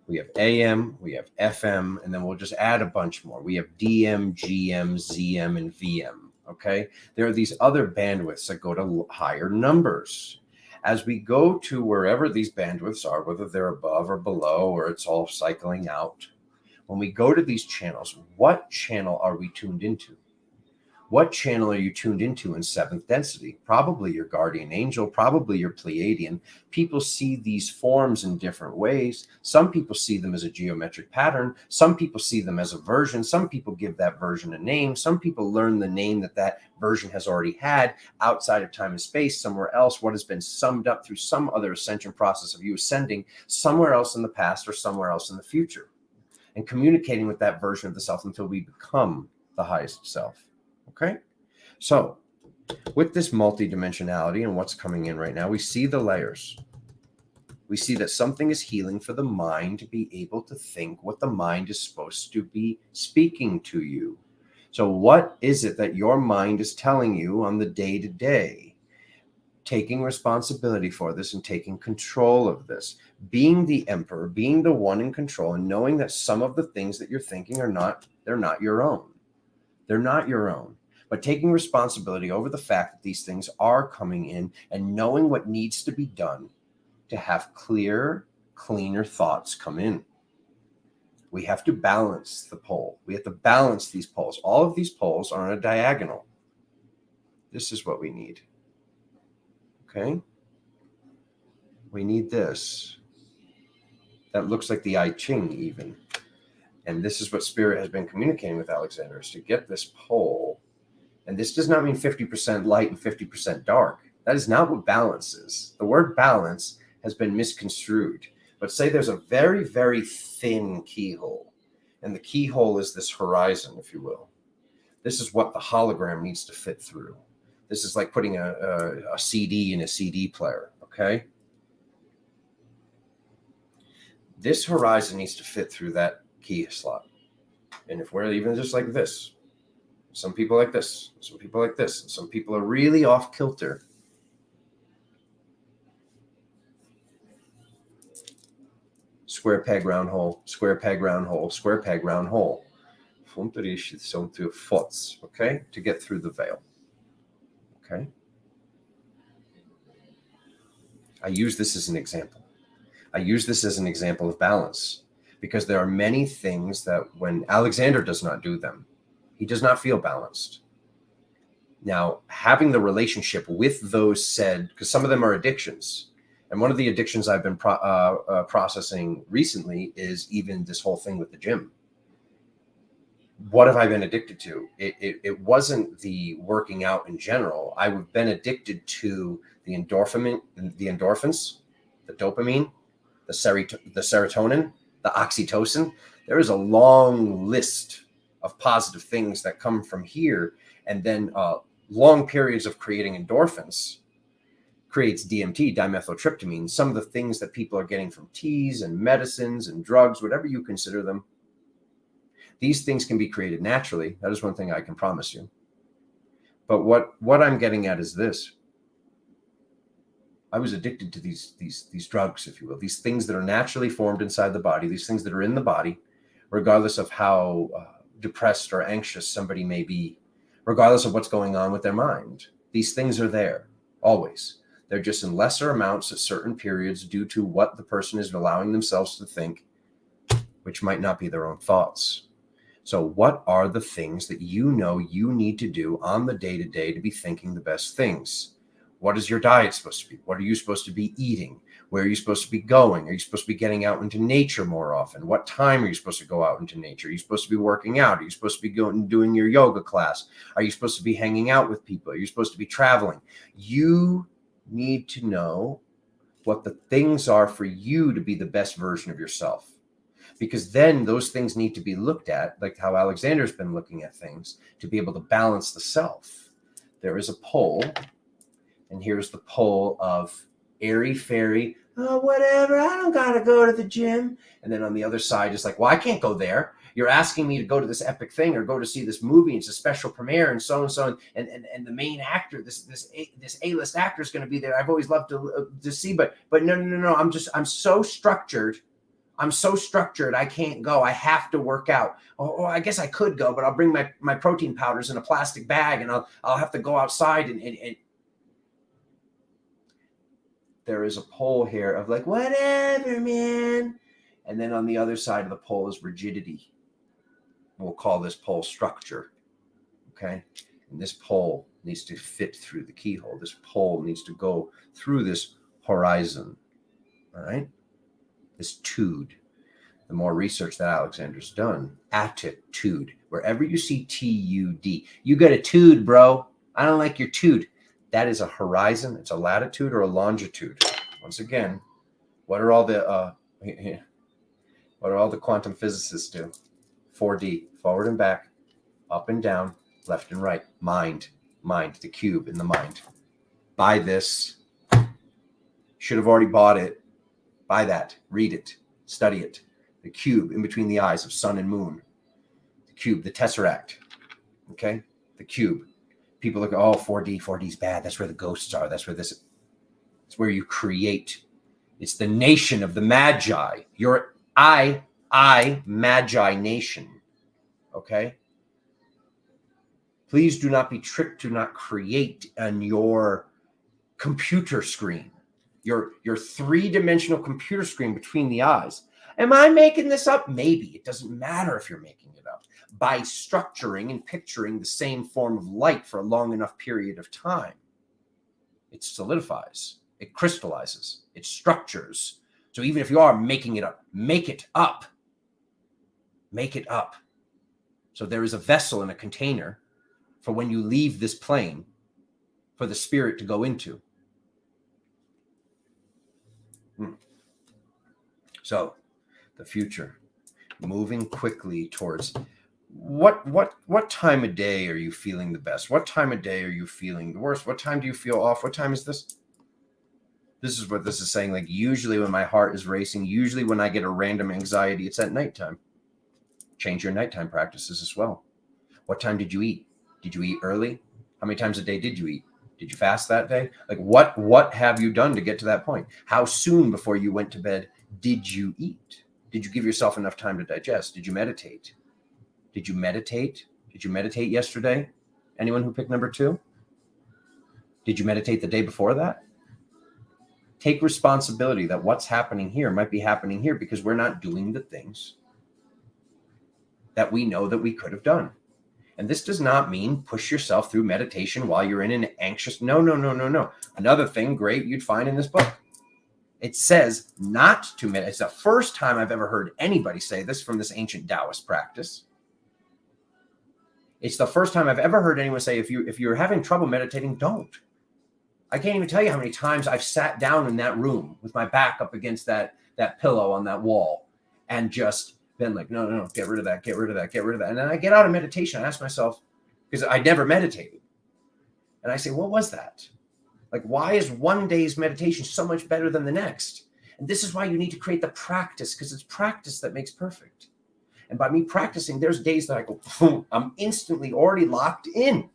We have AM, we have FM, and then we'll just add a bunch more. We have DM, GM, ZM, and VM. Okay, there are these other bandwidths that go to higher numbers. As we go to wherever these bandwidths are, whether they're above or below, or it's all cycling out, when we go to these channels, what channel are we tuned into? What channel are you tuned into in 7th density? Probably your guardian angel, probably your Pleiadian. People see these forms in different ways. Some people see them as a geometric pattern. Some people see them as a version. Some people give that version a name. Some people learn the name that version has already had outside of time and space, somewhere else, what has been summed up through some other ascension process of you ascending somewhere else in the past or somewhere else in the future, and communicating with that version of the self until we become the highest self. Okay, so with this multidimensionality and what's coming in right now, we see the layers. We see that something is healing for the mind to be able to think what the mind is supposed to be speaking to you. So what is it that your mind is telling you on the day-to-day? Taking responsibility for this and taking control of this. Being the emperor, being the one in control, and knowing that some of the things that you're thinking they're not your own. They're not your own. But taking responsibility over the fact that these things are coming in and knowing what needs to be done to have clearer, cleaner thoughts come in. We have to balance the pole. We have to balance these poles. All of these poles are on a diagonal. This is what we need. Okay? We need this. That looks like the I Ching even. And this is what Spirit has been communicating with Alexander, is to get this pole. And this does not mean 50% light and 50% dark. That is not what balance is. The word balance has been misconstrued. But say there's a very, very thin keyhole. And the keyhole is this horizon, if you will. This is what the hologram needs to fit through. This is like putting a CD in a CD player, okay? This horizon needs to fit through that key slot. And if we're even just like this, some people like this, some people like this, and some people are really off kilter. Square peg, round hole, square peg, round hole, square peg, round hole. Okay, to get through the veil. Okay. I use this as an example. I use this as an example of balance because there are many things that when Alexander does not do them, he does not feel balanced. Now, having the relationship with those said, because some of them are addictions, and one of the addictions I've been processing recently is even this whole thing with the gym. What have I been addicted to? It wasn't the working out in general. I've been addicted to the endorphins, the dopamine, the serotonin, the oxytocin. There is a long list of positive things that come from here, and then long periods of creating endorphins creates DMT, dimethyltryptamine. Some of the things that people are getting from teas and medicines and drugs, whatever you consider them, these things can be created naturally. That is one thing I can promise you. But what I'm getting at is this. I was addicted to these drugs, if you will, these things that are naturally formed inside the body, these things that are in the body, regardless of how depressed or anxious somebody may be, regardless of what's going on with their mind. These things are there, always. They're just in lesser amounts at certain periods due to what the person is allowing themselves to think, which might not be their own thoughts. So what are the things that you know you need to do on the day-to-day to be thinking the best things? What is your diet supposed to be? What are you supposed to be eating? Where are you supposed to be going? Are you supposed to be getting out into nature more often? What time are you supposed to go out into nature? Are you supposed to be working out? Are you supposed to be going and doing your yoga class? Are you supposed to be hanging out with people? Are you supposed to be traveling? You need to know what the things are for you to be the best version of yourself. Because then those things need to be looked at, like how Alexander's been looking at things, to be able to balance the self. There is a pole, and here's the pole of airy-fairy, oh, whatever, I don't gotta go to the gym. And then on the other side is like, well, I can't go there. You're asking me to go to this epic thing or go to see this movie. It's a special premiere and so and so. And the main actor, this A-list actor is going to be there. I've always loved to see, but no. I'm so structured. I can't go. I have to work out. Oh, I guess I could go, but I'll bring my protein powders in a plastic bag and I'll have to go outside and there is a pole here of like, whatever, man. And then on the other side of the pole is rigidity. We'll call this pole structure. Okay. And this pole needs to fit through the keyhole. This pole needs to go through this horizon. All right. This tude. The more research that Alexander's done, attitude. Wherever you see T-U-D, you got a tude, bro. I don't like your tude. That is a horizon. It's a latitude or a longitude. Once again, what are all the quantum physicists do? 4D, forward and back, up and down, left and right. Mind, the cube in the mind. Buy this. Should have already bought it. Buy that. Read it. Study it. The cube in between the eyes of sun and moon. The cube, the tesseract. Okay? The cube. People look, oh, 4D's bad. That's where the ghosts are. That's where this. It's where you create. It's the nation of the Magi. Your Magi nation. Okay? Please do not be tricked to not create on your computer screen. Your three-dimensional computer screen between the eyes. Am I making this up? Maybe. It doesn't matter if you're making it up. By structuring and picturing the same form of light for a long enough period of time, it solidifies, it crystallizes, it structures. So even if you are making it up, make it up. Make it up. So there is a vessel in a container for when you leave this plane for the spirit to go into. So the future, moving quickly towards what time of day are you feeling the best? What time of day are you feeling the worst? What time do you feel off? What time is this? This is what this is saying. Like usually when my heart is racing, usually when I get a random anxiety, it's at nighttime. Change your nighttime practices as well. What time did you eat? Did you eat early? How many times a day did you eat? Did you fast that day? Like what have you done to get to that point? How soon before you went to bed did you eat? Did you give yourself enough time to digest? Did you meditate? Did you meditate? Did you meditate yesterday? Anyone who picked number 2? Did you meditate the day before that? Take responsibility that what's happening here might be happening here because we're not doing the things that we know that we could have done. And this does not mean push yourself through meditation while you're in an anxious, no. Another thing great you'd find in this book. It says not to meditate. It's the first time I've ever heard anybody say this from this ancient Taoist practice. It's the first time I've ever heard anyone say, if you're having trouble meditating, don't. I can't even tell you how many times I've sat down in that room with my back up against that pillow on that wall and just been like, no, get rid of that. And then I get out of meditation. I ask myself, because I never meditated. And I say, what was that? Like, why is one day's meditation so much better than the next? And this is why you need to create the practice, because it's practice that makes perfect. And by me practicing, there's days that I go, boom, I'm instantly already locked in.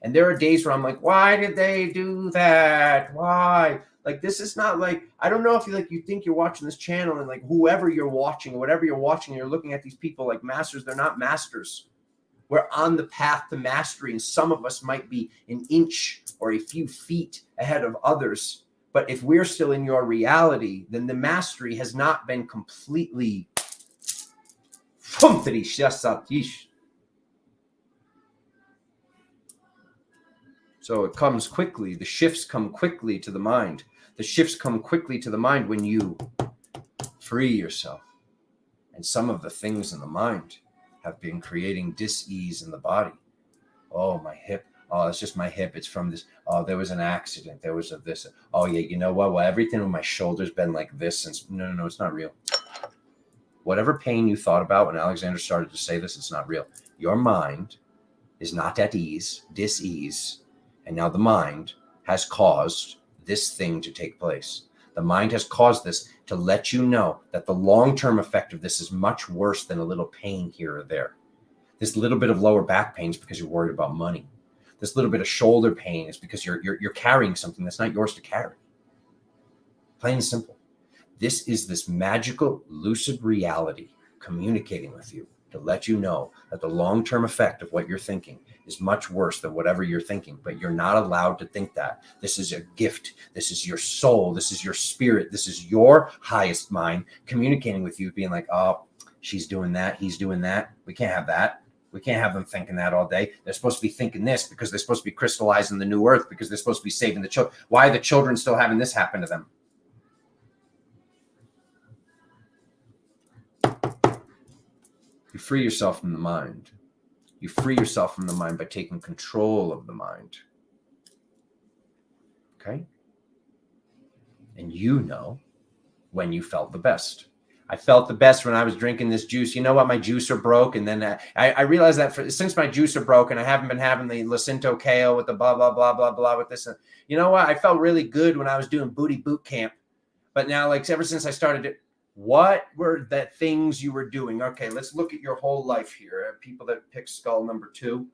And there are days where I'm like, why did they do that? Why? Like, this is not like, I don't know if you think you're watching this channel and like whoever you're watching or whatever you're watching, you're looking at these people like masters. They're not masters. We're on the path to mastery. And some of us might be an inch or a few feet ahead of others. But if we're still in your reality, then the mastery has not been completely. So it comes quickly. The shifts come quickly to the mind. The shifts come quickly to the mind when you free yourself. And some of the things in the mind have been creating dis-ease in the body. Oh, my hip. Oh, it's just my hip. It's from this. Oh, there was an accident. There was this. Oh, yeah, you know what? Well, everything with my shoulder's been like this since. No, it's not real. Whatever pain you thought about when Alexander started to say this, it's not real. Your mind is not at ease, dis-ease. And now the mind has caused this thing to take place. The mind has caused this to let you know that the long-term effect of this is much worse than a little pain here or there. This little bit of lower back pain is because you're worried about money. This little bit of shoulder pain is because you're carrying something that's not yours to carry. Plain and simple. This is this magical, lucid reality communicating with you to let you know that the long-term effect of what you're thinking is much worse than whatever you're thinking, but you're not allowed to think that. This is a gift. This is your soul. This is your spirit. This is your highest mind communicating with you, being like, oh, she's doing that. He's doing that. We can't have that. We can't have them thinking that all day. They're supposed to be thinking this because they're supposed to be crystallizing the new earth because they're supposed to be saving the children. Why are the children still having this happen to them? You free yourself from the mind. You free yourself from the mind by taking control of the mind. Okay? And you know when you felt the best. I felt the best when I was drinking this juice. You know what? My juicer broke. And then I realized that since my juicer broke and I haven't been having the Lacinto kale with the blah, blah, blah, blah, blah with this. You know what? I felt really good when I was doing booty boot camp. But now, like, ever since I started it, what were the things you were doing? Okay, let's look at your whole life here. People that pick skull number 2.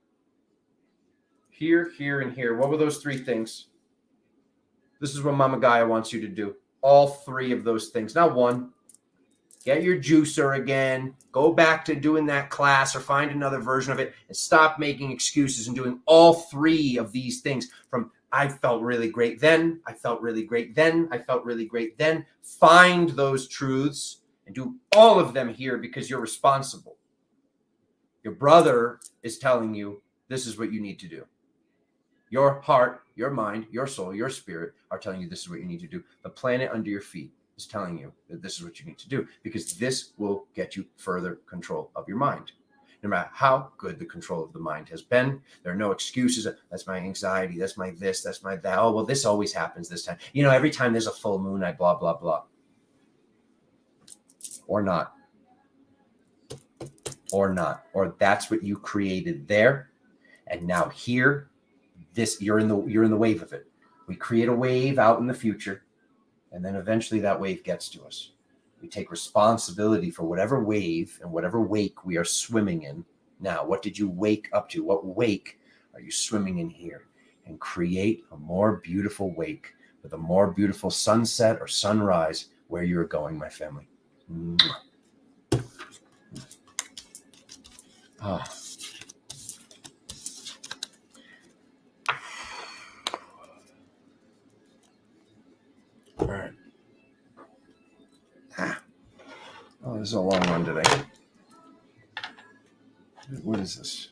Here, here, and here. What were those 3 things? This is what Mama Gaia wants you to do. All 3 of those things. Not one. Get your juicer again. Go back to doing that class or find another version of it and stop making excuses and doing all 3 of these things from I felt really great then. I felt really great then. I felt really great then. Find those truths and do all of them here because you're responsible. Your brother is telling you this is what you need to do. Your heart, your mind, your soul, your spirit are telling you this is what you need to do. The planet under your feet is telling you that this is what you need to do because this will get you further control of your mind. No matter how good the control of the mind has been, there are no excuses. That's my anxiety. That's my this. That's my that. Oh, well, this always happens this time. You know, every time there's a full moon, I blah, blah, blah. Or not. Or not. Or that's what you created there. And now here, this you're in the wave of it. We create a wave out in the future. And then eventually that wave gets to us. We take responsibility for whatever wave and whatever wake we are swimming in. Now, what did you wake up to? What wake are you swimming in here? And create a more beautiful wake with a more beautiful sunset or sunrise where you're going, my family. Mwah. Oh. All right. Oh, this is a long one today. What is this?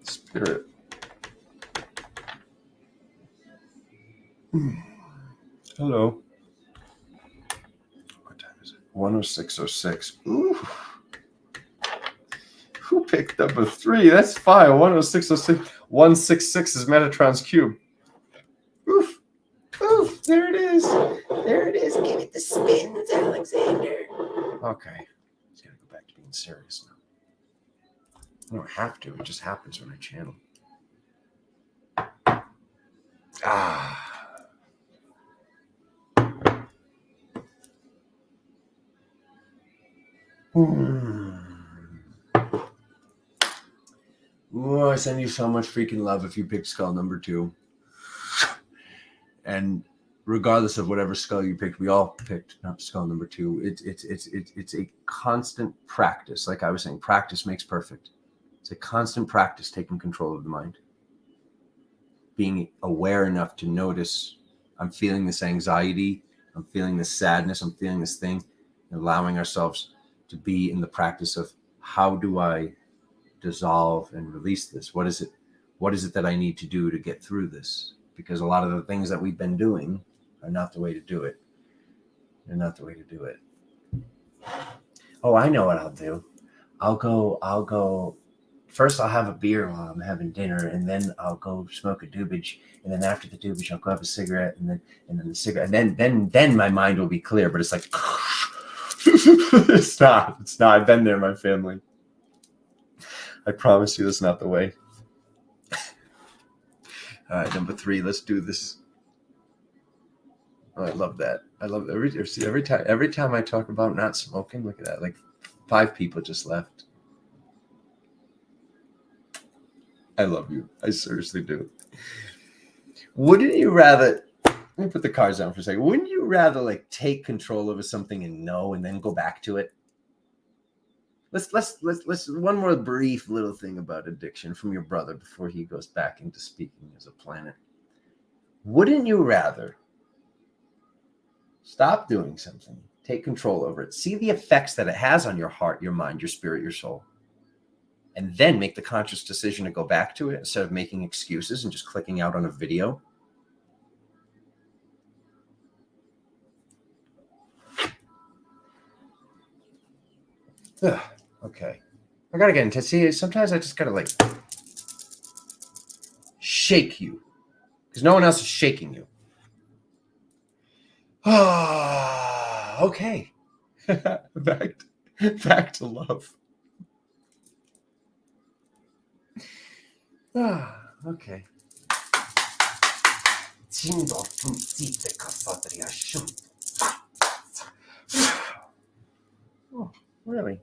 Spirit. Hello. What time is it? 106:06. Ooh. Who picked up a 3? That's fine. 106:06. 166 is Metatron's cube. Oof. Oof. There it is. There it is. Give it the spins, Alexander. Okay. Just gotta go back to being serious now. I don't have to. It just happens when I channel. Ah. Oh, I send you so much freaking love if you pick skull number 2. And regardless of whatever skull you picked, we all picked not skull number 2. It's a constant practice. Like I was saying, practice makes perfect. It's a constant practice taking control of the mind. Being aware enough to notice, I'm feeling this anxiety, I'm feeling this sadness, I'm feeling this thing, and allowing ourselves to be in the practice of how do I dissolve and release this? What is it that I need to do to get through this? Because a lot of the things that we've been doing are not the way to do it. They're not the way to do it. Oh, I know what I'll do. I'll go. First, I'll have a beer while I'm having dinner, and then I'll go smoke a doobage, and then after the doobage, I'll go have a cigarette, and then the cigarette, and then my mind will be clear. But it's like, it's not. I've been there, my family. I promise you, that's not the way. All right, number 3. Let's do this. Oh, I love that. I love every time I talk about not smoking. Look at that. Like 5 people just left. I love you. I seriously do. Wouldn't you rather? Let me put the cards down for a second. Wouldn't you rather like take control over something and know, and then go back to it? Let's one more brief little thing about addiction from your brother before he goes back into speaking as a planet. Wouldn't you rather stop doing something, take control over it, see the effects that it has on your heart, your mind, your spirit, your soul, and then make the conscious decision to go back to it instead of making excuses and just clicking out on a video? Ugh, okay. I gotta get into see. Sometimes I just gotta like shake you because no one else is shaking you. Ah, okay. back to love. Ah, okay. Oh, really?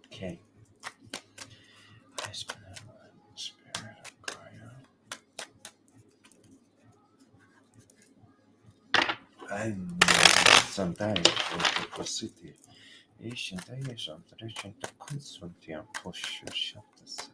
Okay. Spirit of Gaia. I'm sometimes for city. Asian Asian tradition to consulting push your shutters.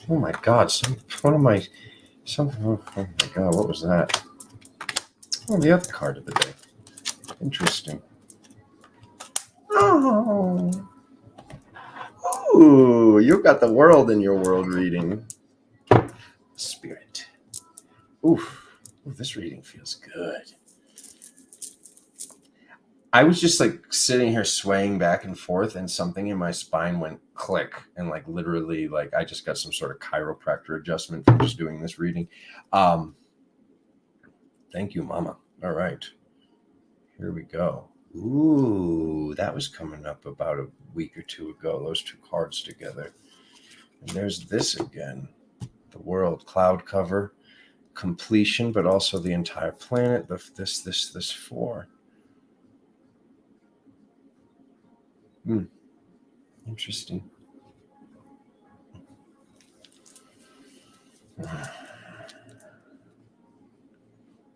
Oh my God! Oh my God! What was that? Oh, the other card of the day. Interesting. Oh. Ooh, you got the world in your world reading. Spirit. Oof. Ooh, this reading feels good. I was just like sitting here swaying back and forth, and something in my spine went click, and like literally, like I just got some sort of chiropractor adjustment from just doing this reading. Thank you, Mama. All right, here we go. Ooh, that was coming up about a week or two ago. Those two cards together, and there's this again. The world, cloud cover, completion, but also the entire planet. This four. Interesting.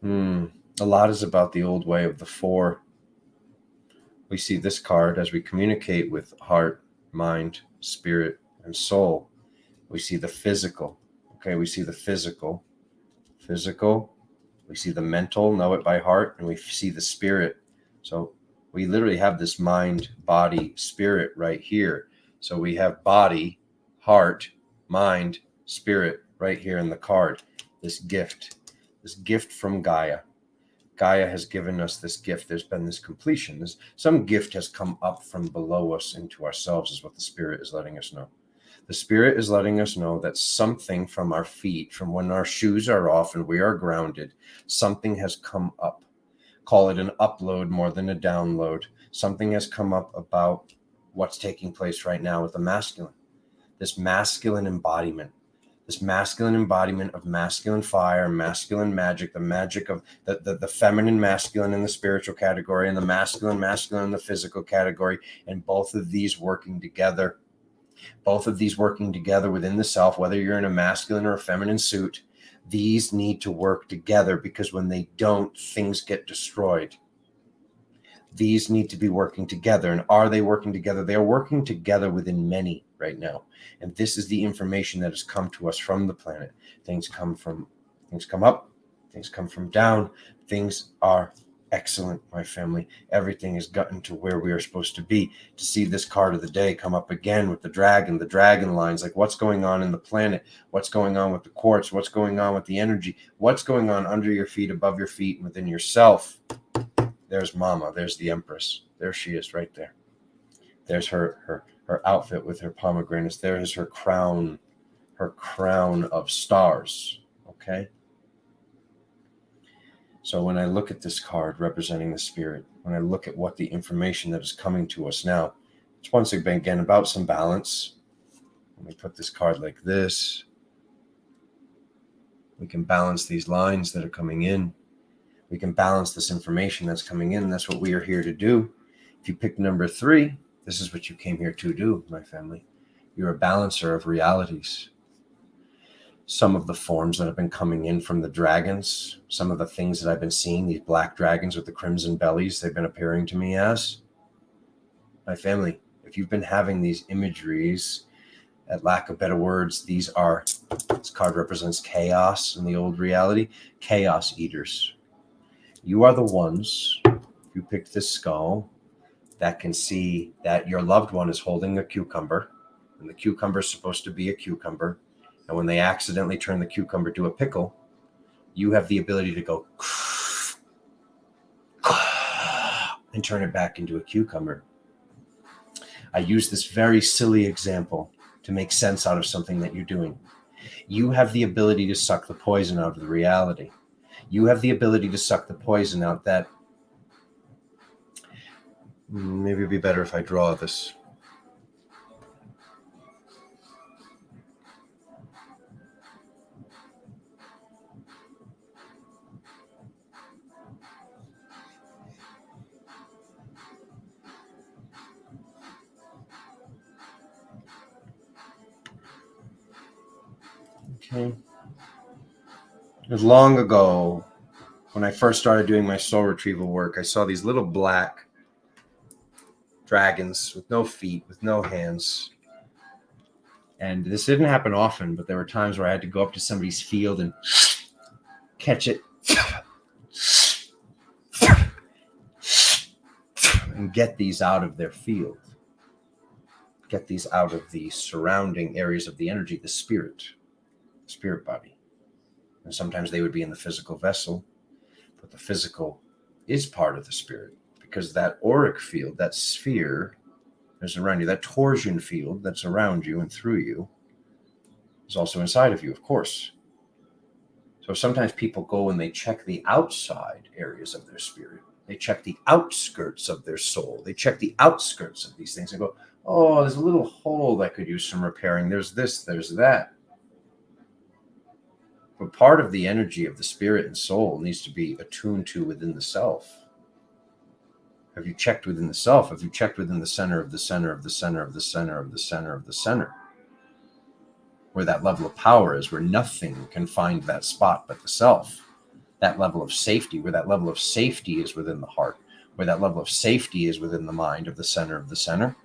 A lot is about the old way of the four. We see this card as we communicate with heart, mind, spirit, and soul. We see the physical. Okay, we see the physical. We see the mental, know it by heart, and we see the spirit. So we literally have this mind, body, spirit right here. So we have body, heart, mind, spirit right here in the card. This gift from Gaia. Gaia has given us this gift. There's been this completion. Some gift has come up from below us into ourselves, is what the spirit is letting us know. The spirit is letting us know that something from our feet, from when our shoes are off and we are grounded, something has come up. Call it an upload more than a download. Something has come up about what's taking place right now with the masculine. This masculine embodiment of masculine fire, masculine magic, the magic of the feminine masculine in the spiritual category, and the masculine in the physical category, and both of these working together within the self, whether you're in a masculine or a feminine suit. These need to work together, because when they don't, things get destroyed. These need to be working together. And are they working together? They are working together within many right now. And this is the information that has come to us from the planet. Things come up, things come from down. Things are excellent, my family. Everything has gotten to where we are supposed to be. To see this card of the day come up again with the dragon lines, like what's going on in the planet, what's going on with the quartz, what's going on with the energy, what's going on under your feet, above your feet, and within yourself. There's Mama. There's the Empress. There she is right there. There's her outfit with her pomegranates. There is her crown of stars. Okay? So when I look at this card representing the spirit, when I look at what the information that is coming to us now, it's once again about some balance. Let me put this card like this. We can balance these lines that are coming in. We can balance this information that's coming in. That's what we are here to do. If you pick number 3, this is what you came here to do, my family. You're a balancer of realities. Some of the forms that have been coming in from the dragons, some of the things that I've been seeing, these black dragons with the crimson bellies, they've been appearing to me as. My family, if you've been having these imageries, at lack of better words, this card represents chaos in the old reality, chaos eaters. You are the ones, if you picked this skull, that can see that your loved one is holding a cucumber, and the cucumber is supposed to be a cucumber. And when they accidentally turn the cucumber to a pickle, you have the ability to go and turn it back into a cucumber. I use this very silly example to make sense out of something that you're doing. You have the ability to suck the poison out of the reality. You have the ability to suck the poison out that... Maybe it'd be better if I draw this. Okay. It was long ago, when I first started doing my soul retrieval work, I saw these little black dragons with no feet, with no hands. And this didn't happen often, but there were times where I had to go up to somebody's field and catch it and get these out of their field. Get these out of the surrounding areas of the energy, the spirit body. And sometimes they would be in the physical vessel, but the physical is part of the spirit, because that auric field, that sphere that's around you, that torsion field that's around you and through you, is also inside of you, of course. So sometimes people go and they check the outside areas of their spirit. They check the outskirts of their soul. They check the outskirts of these things and go, oh, there's a little hole that could use some repairing. There's this, there's that. But part of the energy of the spirit and soul needs to be attuned to within the self. Have you checked within the self? Have you checked within the center of the center of the center of the center of the center of the center? Where that level of power is, where nothing can find that spot but the self. That level of safety, where that level of safety is within the heart, where that level of safety is within the mind of the center of the center.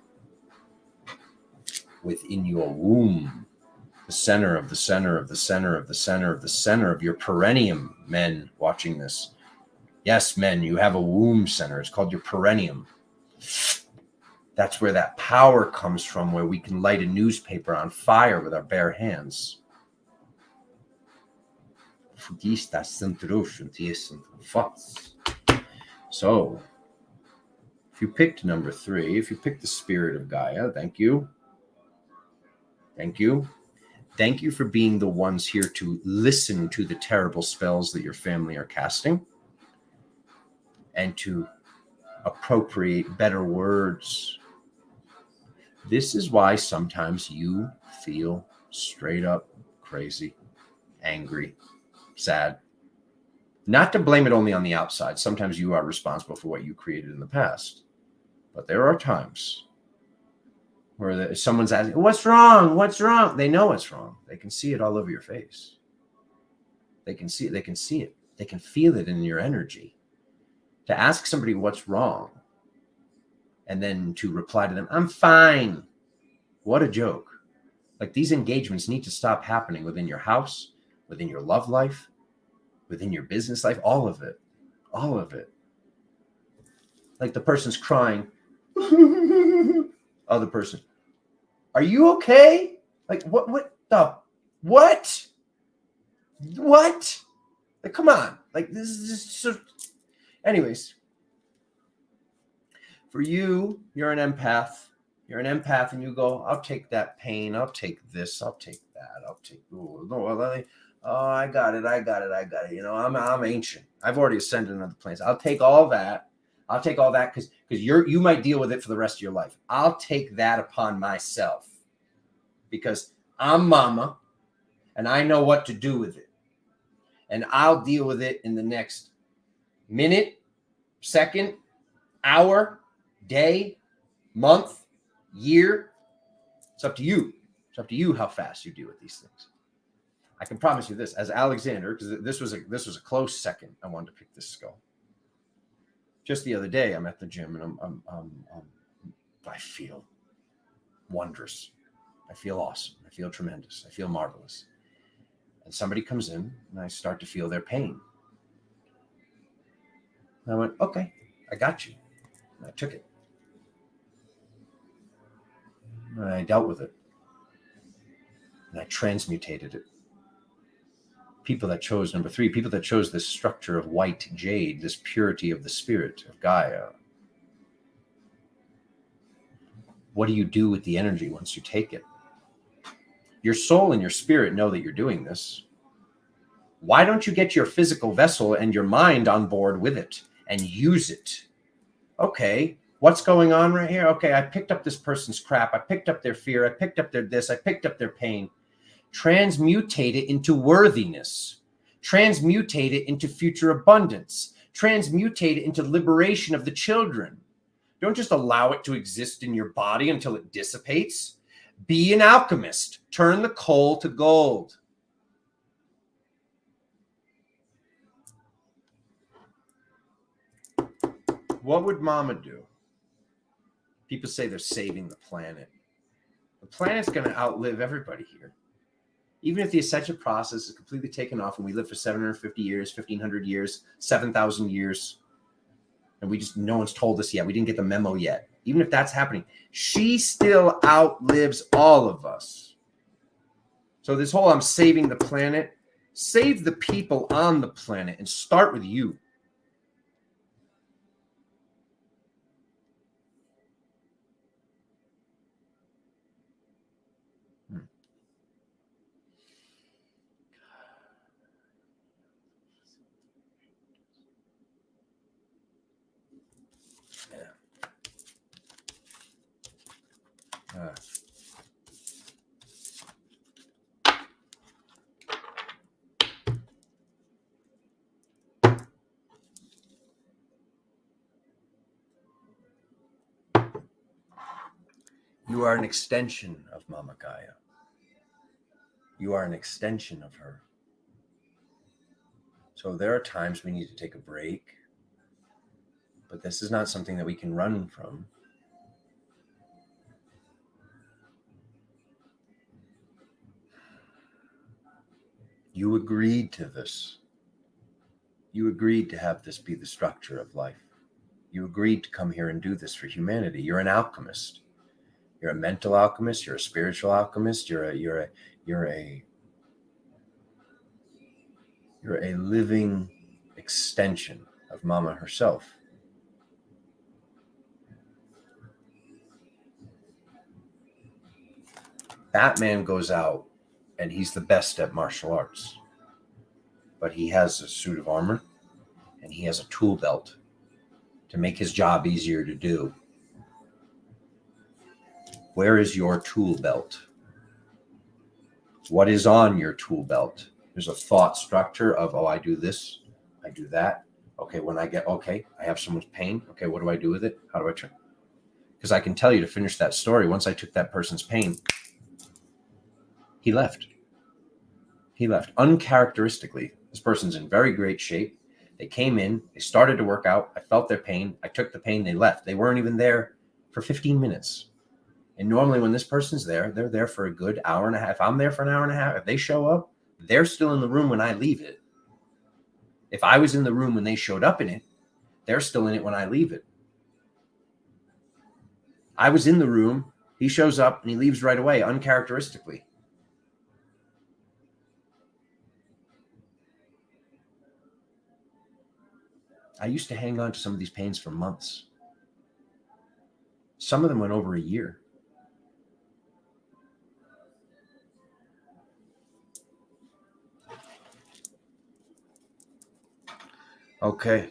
Within your womb, the center of the center of the center of the center of the center of your perineum, men watching this. Yes, men, you have a womb center. It's called your perineum. That's where that power comes from, where we can light a newspaper on fire with our bare hands. So, if you picked number 3, if you picked the spirit of Gaia, thank you. Thank you. Thank you for being the ones here to listen to the terrible spells that your family are casting and to appropriate better words. This is why sometimes you feel straight up crazy, angry, sad. Not to blame it only on the outside. Sometimes you are responsible for what you created in the past. But there are times where someone's asking, what's wrong? What's wrong? They know it's wrong. They can see it all over your face. They can see it. They can see it. They can feel it in your energy. To ask somebody what's wrong and then to reply to them, I'm fine. What a joke. Like, these engagements need to stop happening within your house, within your love life, within your business life, all of it. All of it. Like, the person's crying. Other person, are you okay? Like, what what? Like, come on. Like, this is just so. Anyways, for you, you're an empath. You're an empath, and you go, I'll take that pain. I'll take this. I'll take that. I'll take. I got it. You know, I'm ancient. I've already ascended another planes. I'll take all that. I'll take all that because you might deal with it for the rest of your life. I'll take that upon myself because I'm mama and I know what to do with it. And I'll deal with it in the next minute, second, hour, day, month, year. It's up to you. It's up to you how fast you deal with these things. I can promise you this, as Alexander, because this was a close second. I wanted to pick this skull. Just the other day, I'm at the gym and I feel wondrous. I feel awesome. I feel tremendous. I feel marvelous. And somebody comes in and I start to feel their pain. And I went, okay, I got you. And I took it. And I dealt with it. And I transmutated it. People that chose number 3, people that chose this structure of white jade, this purity of the spirit of Gaia. What do you do with the energy once you take it? Your soul and your spirit know that you're doing this. Why don't you get your physical vessel and your mind on board with it and use it? Okay, what's going on right here? Okay, I picked up this person's crap. I picked up their fear. I picked up their this. I picked up their pain. Transmutate it into worthiness. Transmutate it into future abundance. Transmutate it into liberation of the children. Don't just allow it to exist in your body until it dissipates. Be an alchemist. Turn the coal to gold. What would Mama do? People say they're saving the planet. The planet's going to outlive everybody here. Even if the ascension process is completely taken off and we live for 750 years, 1,500 years, 7,000 years, And no one's told us yet. We didn't get the memo yet. Even if that's happening, she still outlives all of us. So this whole I'm saving the planet, save the people on the planet and start with you. You are an extension of Mama Gaia. You are an extension of her. So there are times we need to take a break, but this is not something that we can run from. You agreed to this. You agreed to have this be the structure of life. You agreed to come here and do this for humanity. You're an alchemist. You're a mental alchemist. You're a spiritual alchemist. You're a living extension of Mama herself. Batman goes out and he's the best at martial arts, but he has a suit of armor and he has a tool belt to make his job easier to do. Where is your tool belt? What is on your tool belt? There's a thought structure of, oh, I do this, I do that. Okay, I have someone's pain. Okay, what do I do with it? How do I try? Because I can tell you, to finish that story, once I took that person's pain, he left. He left uncharacteristically. This person's in very great shape. They came in, they started to work out. I felt their pain. I took the pain, they left. They weren't even there for 15 minutes. And normally when this person's there, they're there for a good hour and a half. If I'm there for an hour and a half, if they show up, they're still in the room when I leave it. If I was in the room when they showed up in it, they're still in it when I leave it. I was in the room, he shows up and he leaves right away, uncharacteristically. I used to hang on to some of these pains for months. Some of them went over a year. Okay,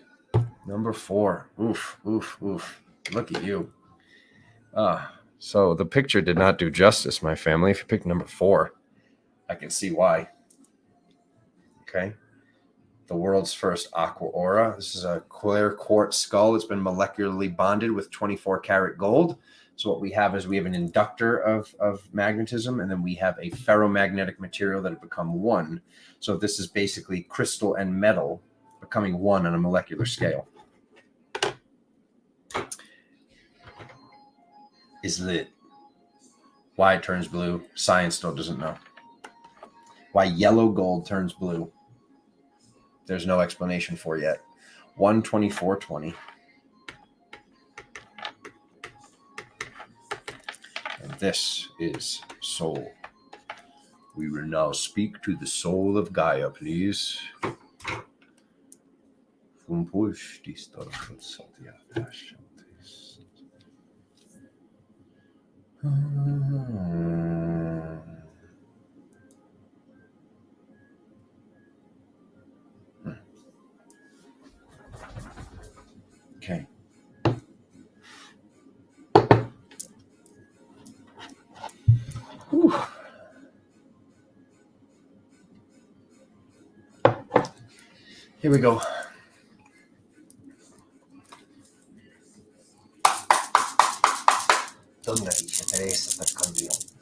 number 4. Oof, oof, oof. Look at you. So the picture did not do justice, my family. If you picked number 4, I can see why. Okay. The world's first Aqua aura. This is a clear quartz skull. It's been molecularly bonded with 24 karat gold. So what we have is we have an inductor of magnetism, and then we have a ferromagnetic material that have become one. So this is basically crystal and metal becoming one on a molecular scale. Is lit. Why it turns blue, science still doesn't know. Why yellow gold turns blue, there's no explanation for yet. 12420. And this is soul. We will now speak to the soul of Gaia, please. Okay. Whew. Here we go. ¿Dónde dice Teresa está cambiando?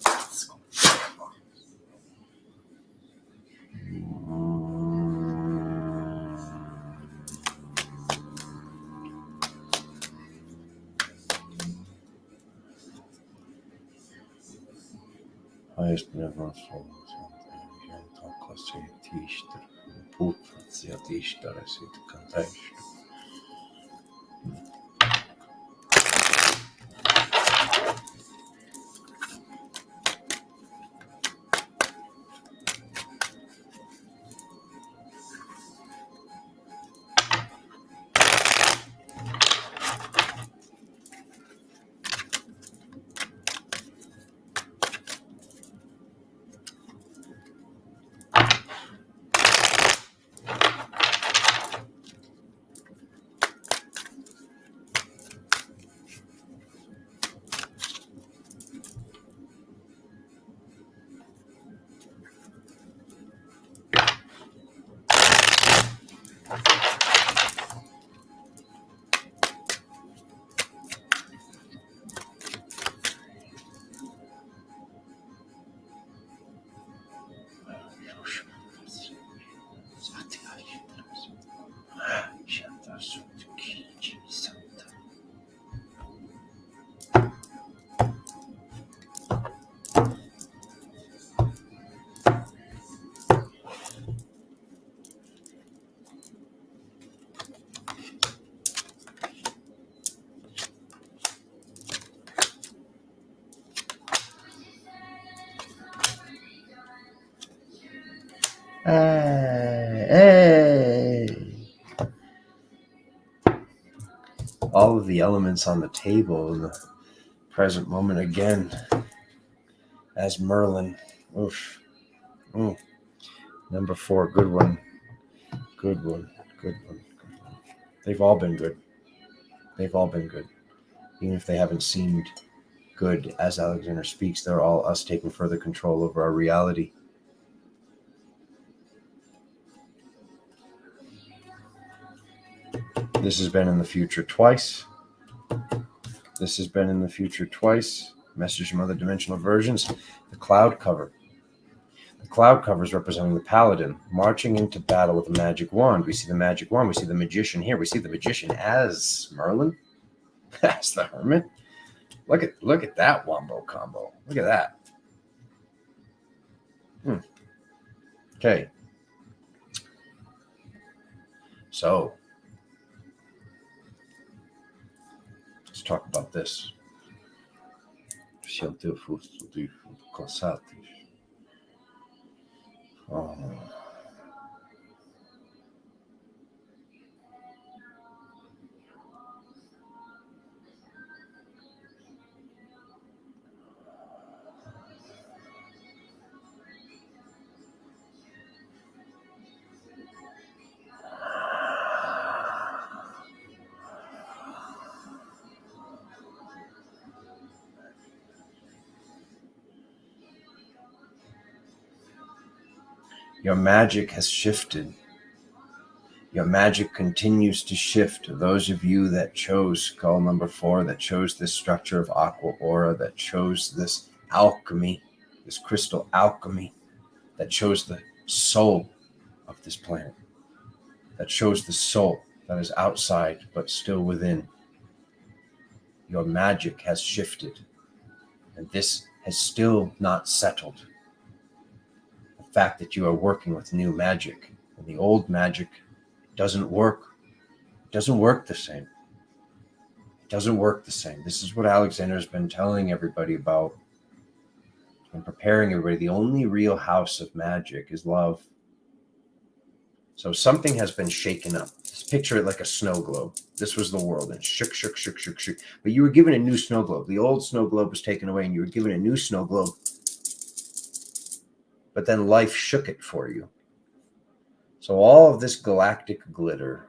Highest never soul. all of the elements on the table in the present moment again as Merlin. Oof. Mm. Number 4, good one. Good one. Good one. Good one. They've all been good. They've all been good. Even if they haven't seemed good as Alexander speaks, they're all us taking further control over our reality. This has been in the future twice. This has been in the future twice. Message from other dimensional versions. The cloud cover. The cloud cover is representing the paladin marching into battle with a magic wand. We see the magic wand. We see the magician here. We see the magician as Merlin, as the hermit. Look at that wombo combo. Look at that. Okay. So let's talk about this. Oh. Your magic has shifted. Your magic continues to shift. Those of you that chose skull number 4, that chose this structure of Aqua aura, that chose this alchemy, this crystal alchemy, that chose the soul of this planet, that chose the soul that is outside but still within. Your magic has shifted, and this has still not settled. The fact that you are working with new magic and the old magic doesn't work. It doesn't work the same. It doesn't work the same. This is what Alexander has been telling everybody about and preparing everybody. The only real house of magic is love. So something has been shaken up. Just picture it like a snow globe. This was the world, and shook. But you were given a new snow globe. The old snow globe was taken away, and you were given a new snow globe. But then life shook it for you. So all of this galactic glitter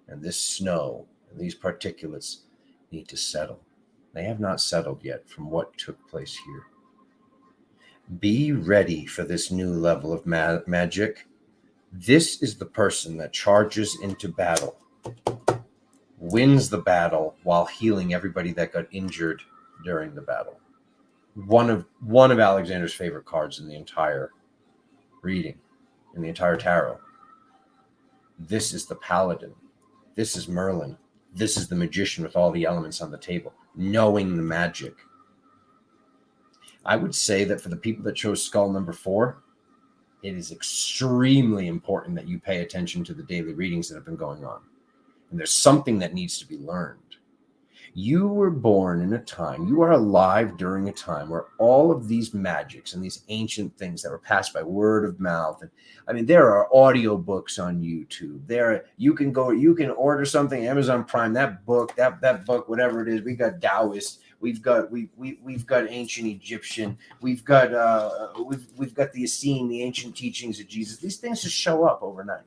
and this snow and these particulates need to settle. They have not settled yet from what took place here. Be ready for this new level of magic. This is the person that charges into battle, wins the battle while healing everybody that got injured during the battle. One of Alexander's favorite cards in the entire reading, in the entire tarot. This is the paladin. This is Merlin. This is the magician with all the elements on the table, knowing the magic. I would say that for the people that chose skull number 4, it is extremely important that you pay attention to the daily readings that have been going on. And there's something that needs to be learned. You were born in a time, you are alive during a time where all of these magics and these ancient things that were passed by word of mouth. And I mean, there are audio books on YouTube. You can order something, Amazon Prime, that book, whatever it is. We got Taoist, we've got ancient Egyptian, we've got the Essene, the ancient teachings of Jesus. These things just show up overnight.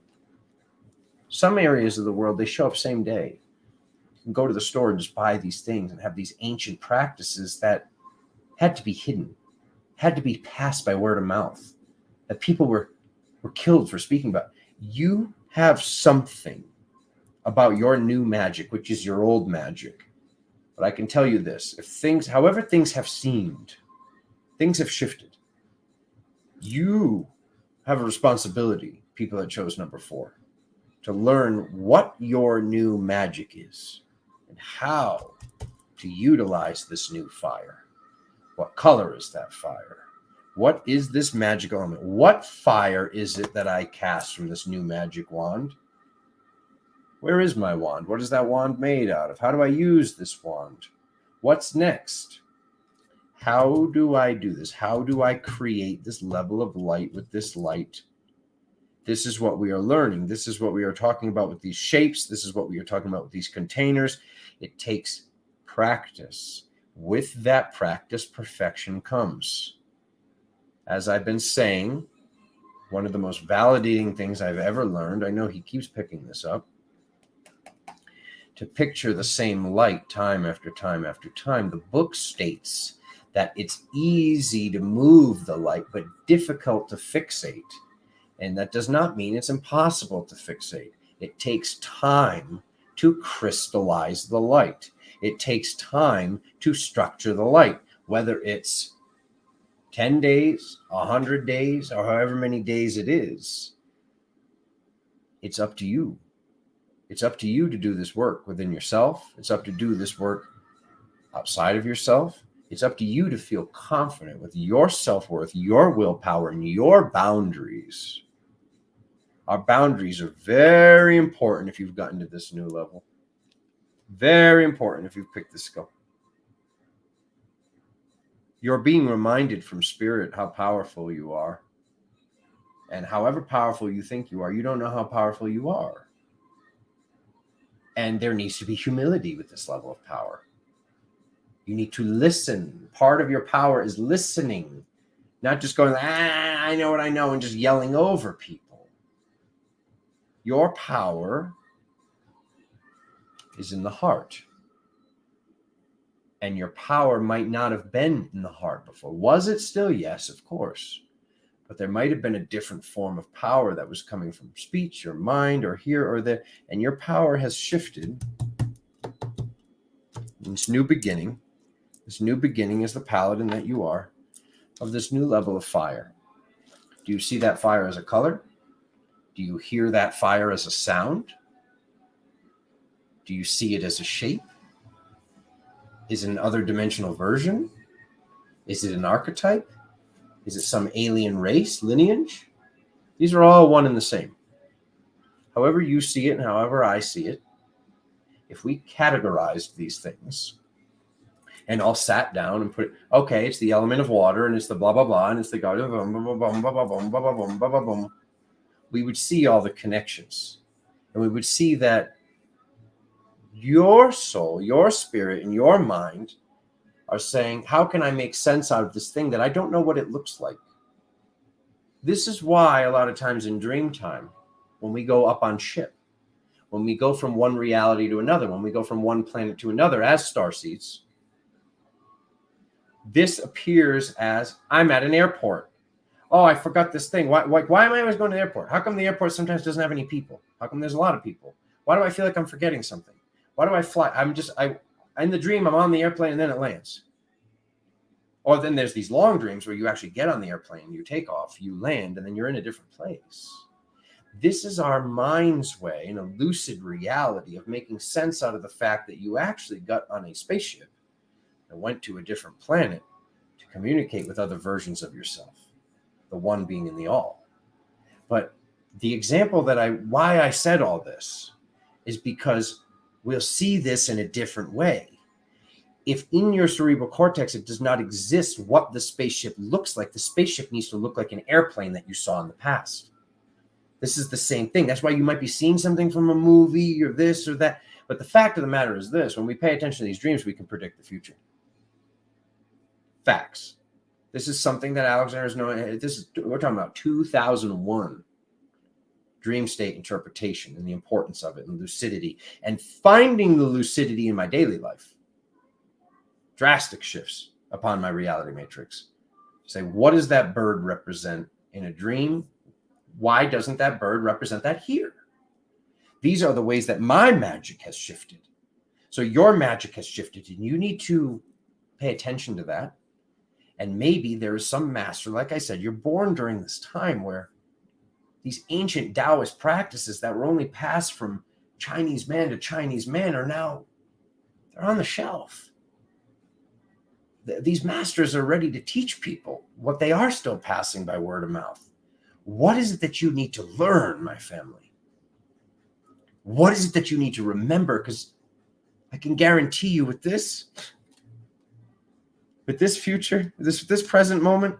Some areas of the world, they show up same day. You can go to the store and just buy these things and have these ancient practices that had to be hidden, had to be passed by word of mouth, that people were killed for speaking about. You have something about your new magic, which is your old magic. But I can tell you this, however things have seemed, things have shifted. You have a responsibility, people that chose number 4, to learn what your new magic is and how to utilize this new fire. What color is that fire? What is this magic element? What fire is it that I cast from this new magic wand? Where is my wand? What is that wand made out of? How do I use this wand? What's next? How do I do this? How do I create this level of light with this light This is what we are learning. This is what we are talking about with these shapes. This is what we are talking about with these containers. It takes practice. With that practice, perfection comes. As I've been saying, one of the most validating things I've ever learned, I know he keeps picking this up, to picture the same light time after time after time. The book states that it's easy to move the light, but difficult to fixate. And that does not mean it's impossible to fixate. It takes time to crystallize the light. It takes time to structure the light, whether it's 10 days, 100 days, or however many days it is. It's up to you. It's up to you to do this work within yourself. It's up to do this work outside of yourself. It's up to you to feel confident with your self-worth, your willpower, and your boundaries. Our boundaries are very important if you've gotten to this new level. Very important if you've picked this skull. You're being reminded from spirit how powerful you are. And however powerful you think you are, you don't know how powerful you are. And there needs to be humility with this level of power. You need to listen. Part of your power is listening, not just going, I know what I know, and just yelling over people. Your power is in the heart. And your power might not have been in the heart before. Was it still? Yes, of course. But there might have been a different form of power that was coming from speech or mind or here or there. And your power has shifted. This new beginning is the paladin that you are of this new level of fire. Do you see that fire as a color? Do you hear that fire as a sound? Do you see it as a shape? Is it an other dimensional version? Is it an archetype? Is it some alien race, lineage? These are all one and the same. However you see it and however I see it, if we categorized these things and all sat down and put it, okay, it's the element of water and it's the blah, blah, blah, and it's the god of boom, boom, boom, boom, boom, boom, boom, boom, boom, boom, we would see all the connections. And we would see that your soul, your spirit, and your mind are saying, how can I make sense out of this thing that I don't know what it looks like? This is why a lot of times in dream time, when we go up on ship, when we go from one reality to another, when we go from one planet to another as starseeds, this appears as, I'm at an airport. Oh, I forgot this thing. Why am I always going to the airport? How come the airport sometimes doesn't have any people? How come there's a lot of people? Why do I feel like I'm forgetting something? Why do I fly? In the dream, I'm on the airplane and then it lands. Or then there's these long dreams where you actually get on the airplane, you take off, you land, and then you're in a different place. This is our mind's way in a lucid reality of making sense out of the fact that you actually got on a spaceship and went to a different planet to communicate with other versions of yourself, the one being in the all. But the example why I said all this is because we'll see this in a different way. If in your cerebral cortex it does not exist what the spaceship looks like, the spaceship needs to look like an airplane that you saw in the past. This is the same thing. That's why you might be seeing something from a movie or this or that. But the fact of the matter is this: when we pay attention to these dreams, we can predict the future. Facts. This is something that Alexander's knowing. We're talking about 2001 dream state interpretation and the importance of it and lucidity and finding the lucidity in my daily life. Drastic shifts upon my reality matrix. Say, what does that bird represent in a dream? Why doesn't that bird represent that here? These are the ways that my magic has shifted. So your magic has shifted, and you need to pay attention to that. And maybe there is some master, like I said, you're born during this time where these ancient Taoist practices that were only passed from Chinese man to Chinese man are now, they're on the shelf. These masters are ready to teach people what they are still passing by word of mouth. What is it that you need to learn, my family? What is it that you need to remember? Because I can guarantee you with this future, this present moment,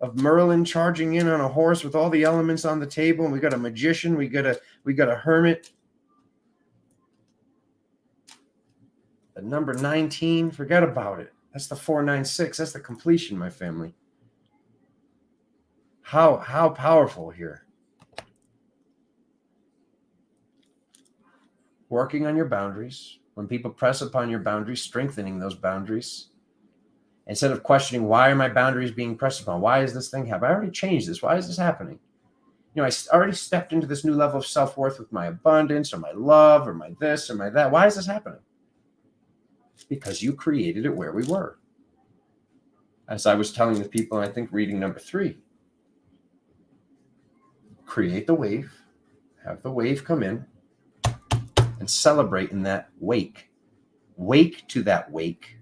of Merlin charging in on a horse with all the elements on the table, and we got a magician, we got a hermit. The number 19, forget about it. That's the 496. That's the completion, my family. How powerful here. Working on your boundaries. When people press upon your boundaries, strengthening those boundaries. Instead of questioning, why are my boundaries being pressed upon? Why is this thing happening? I already changed this. Why is this happening? You know, I already stepped into this new level of self-worth with my abundance or my love or my this or my that. Why is this happening? Because you created it where we were. As I was telling the people, I think reading number 3, create the wave, have the wave come in, and celebrate in that wake. Wake to that wake.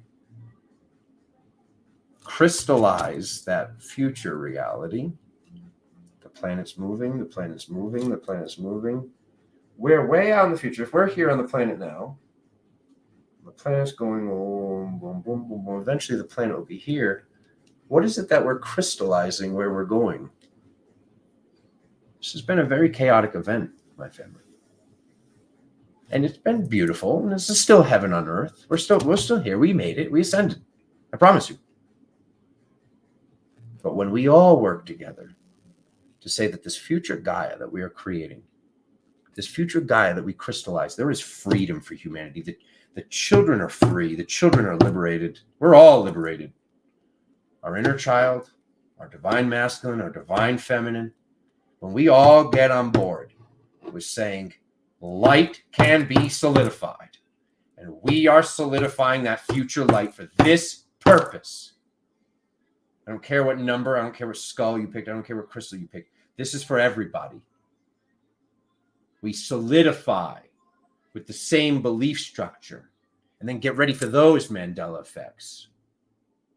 Crystallize that future reality. The planet's moving, the planet's moving, the planet's moving. We're way out in the future. If we're here on the planet now, the planet's going boom, boom, boom, boom, boom. Eventually the planet will be here. What is it that we're crystallizing where we're going? This has been a very chaotic event, my family. And it's been beautiful, and this is still heaven on earth. We're still here. We made it. We ascended. I promise you. But when we all work together to say that this future Gaia that we are creating, this future Gaia that we crystallize, there is freedom for humanity. The children are free. The children are liberated. We're all liberated. Our inner child, our divine masculine, our divine feminine. When we all get on board with saying light can be solidified, and we are solidifying that future light for this purpose. I don't care what number, I don't care what skull you picked, I don't care what crystal you picked. This is for everybody. We solidify with the same belief structure, and then get ready for those Mandela effects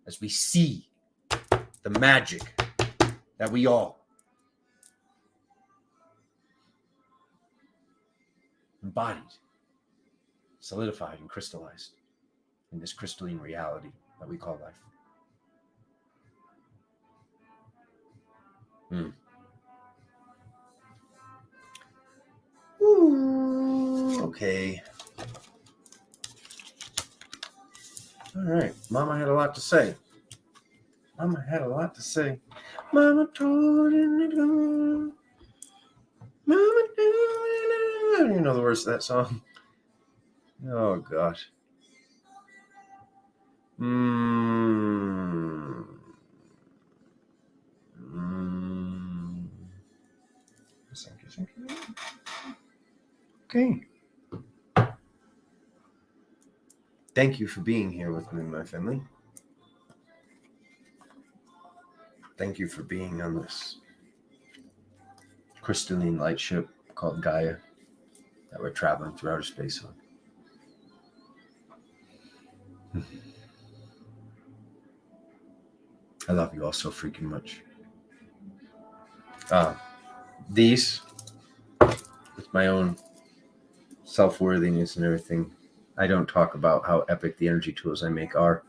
as we see the magic that we all embodied, solidified, and crystallized in this crystalline reality that we call life. Ooh, okay. All right. Mama had a lot to say. Mama told him to go. Mama told him to go. You know the words to that song? Oh, gosh. Okay. Thank you for being here with me, my family. Thank you for being on this crystalline light ship called Gaia that we're traveling through outer space on. I love you all so freaking much. These, with my own self-worthiness and everything, I don't talk about how epic the energy tools I make are.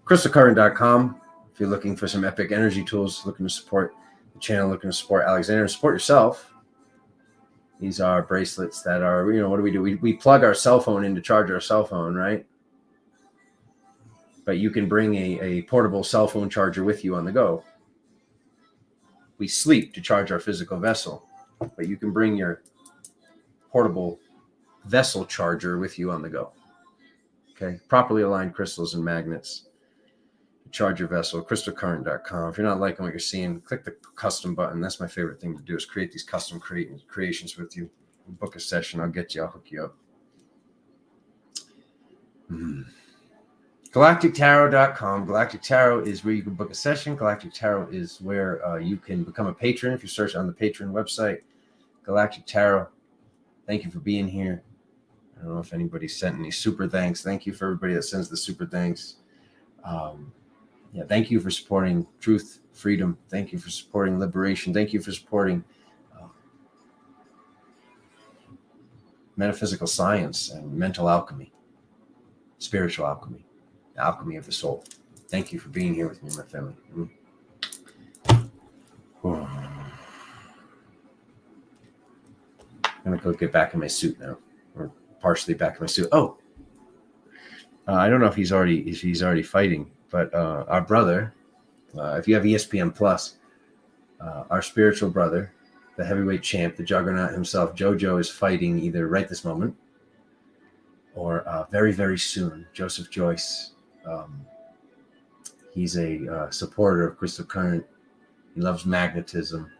crystalcurrent.com. If you're looking for some epic energy tools, looking to support the channel, looking to support Alexander, support yourself. These are bracelets that are, what do? We plug our cell phone in to charge our cell phone, right? But you can bring a portable cell phone charger with you on the go. We sleep to charge our physical vessel, but you can bring your portable vessel charger with you on the go. Okay, properly aligned crystals and magnets to charge your vessel. crystalcurrent.com. If you're not liking what you're seeing, click the custom button. That's my favorite thing to do, is create these custom creations with you. Book a session. I'll hook you up. GalacticTarot.com. Galactic Tarot is where you can book a session. Galactic Tarot is where you can become a patron if you search on the Patreon website. Galactic Tarot. Thank you for being here. I don't know if anybody sent any super thanks. Thank you for everybody that sends the super thanks. Thank you for supporting truth, freedom. Thank you for supporting liberation. Thank you for supporting metaphysical science and mental alchemy, spiritual alchemy, the alchemy of the soul. Thank you for being here with me, my family. go get back in my suit now, or partially back in my suit. Oh, I don't know if he's already fighting, but our brother, if you have ESPN Plus, our spiritual brother, the heavyweight champ, the juggernaut himself, JoJo, is fighting either right this moment or very, very soon. Joseph Joyce. He's a supporter of Crystal Current. He loves magnetism.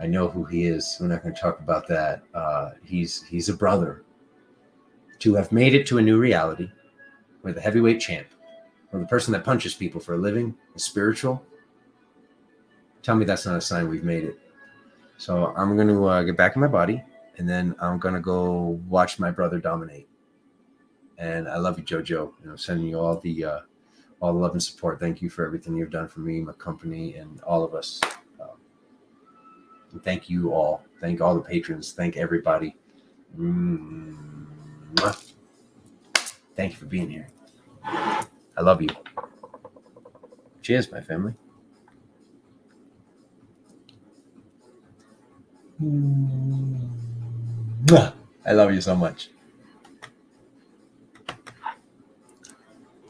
I know who he is. We're not going to talk about that. He's a brother. To have made it to a new reality where the heavyweight champ, or the person that punches people for a living, is spiritual, tell me that's not a sign we've made it. So I'm going to get back in my body, and then I'm going to go watch my brother dominate. And I love you, JoJo. Sending you all the love and support. Thank you for everything you've done for me, my company, and all of us. And thank you all. Thank all the patrons. Thank everybody. Thank you for being here. I love you. Cheers, my family. I love you so much.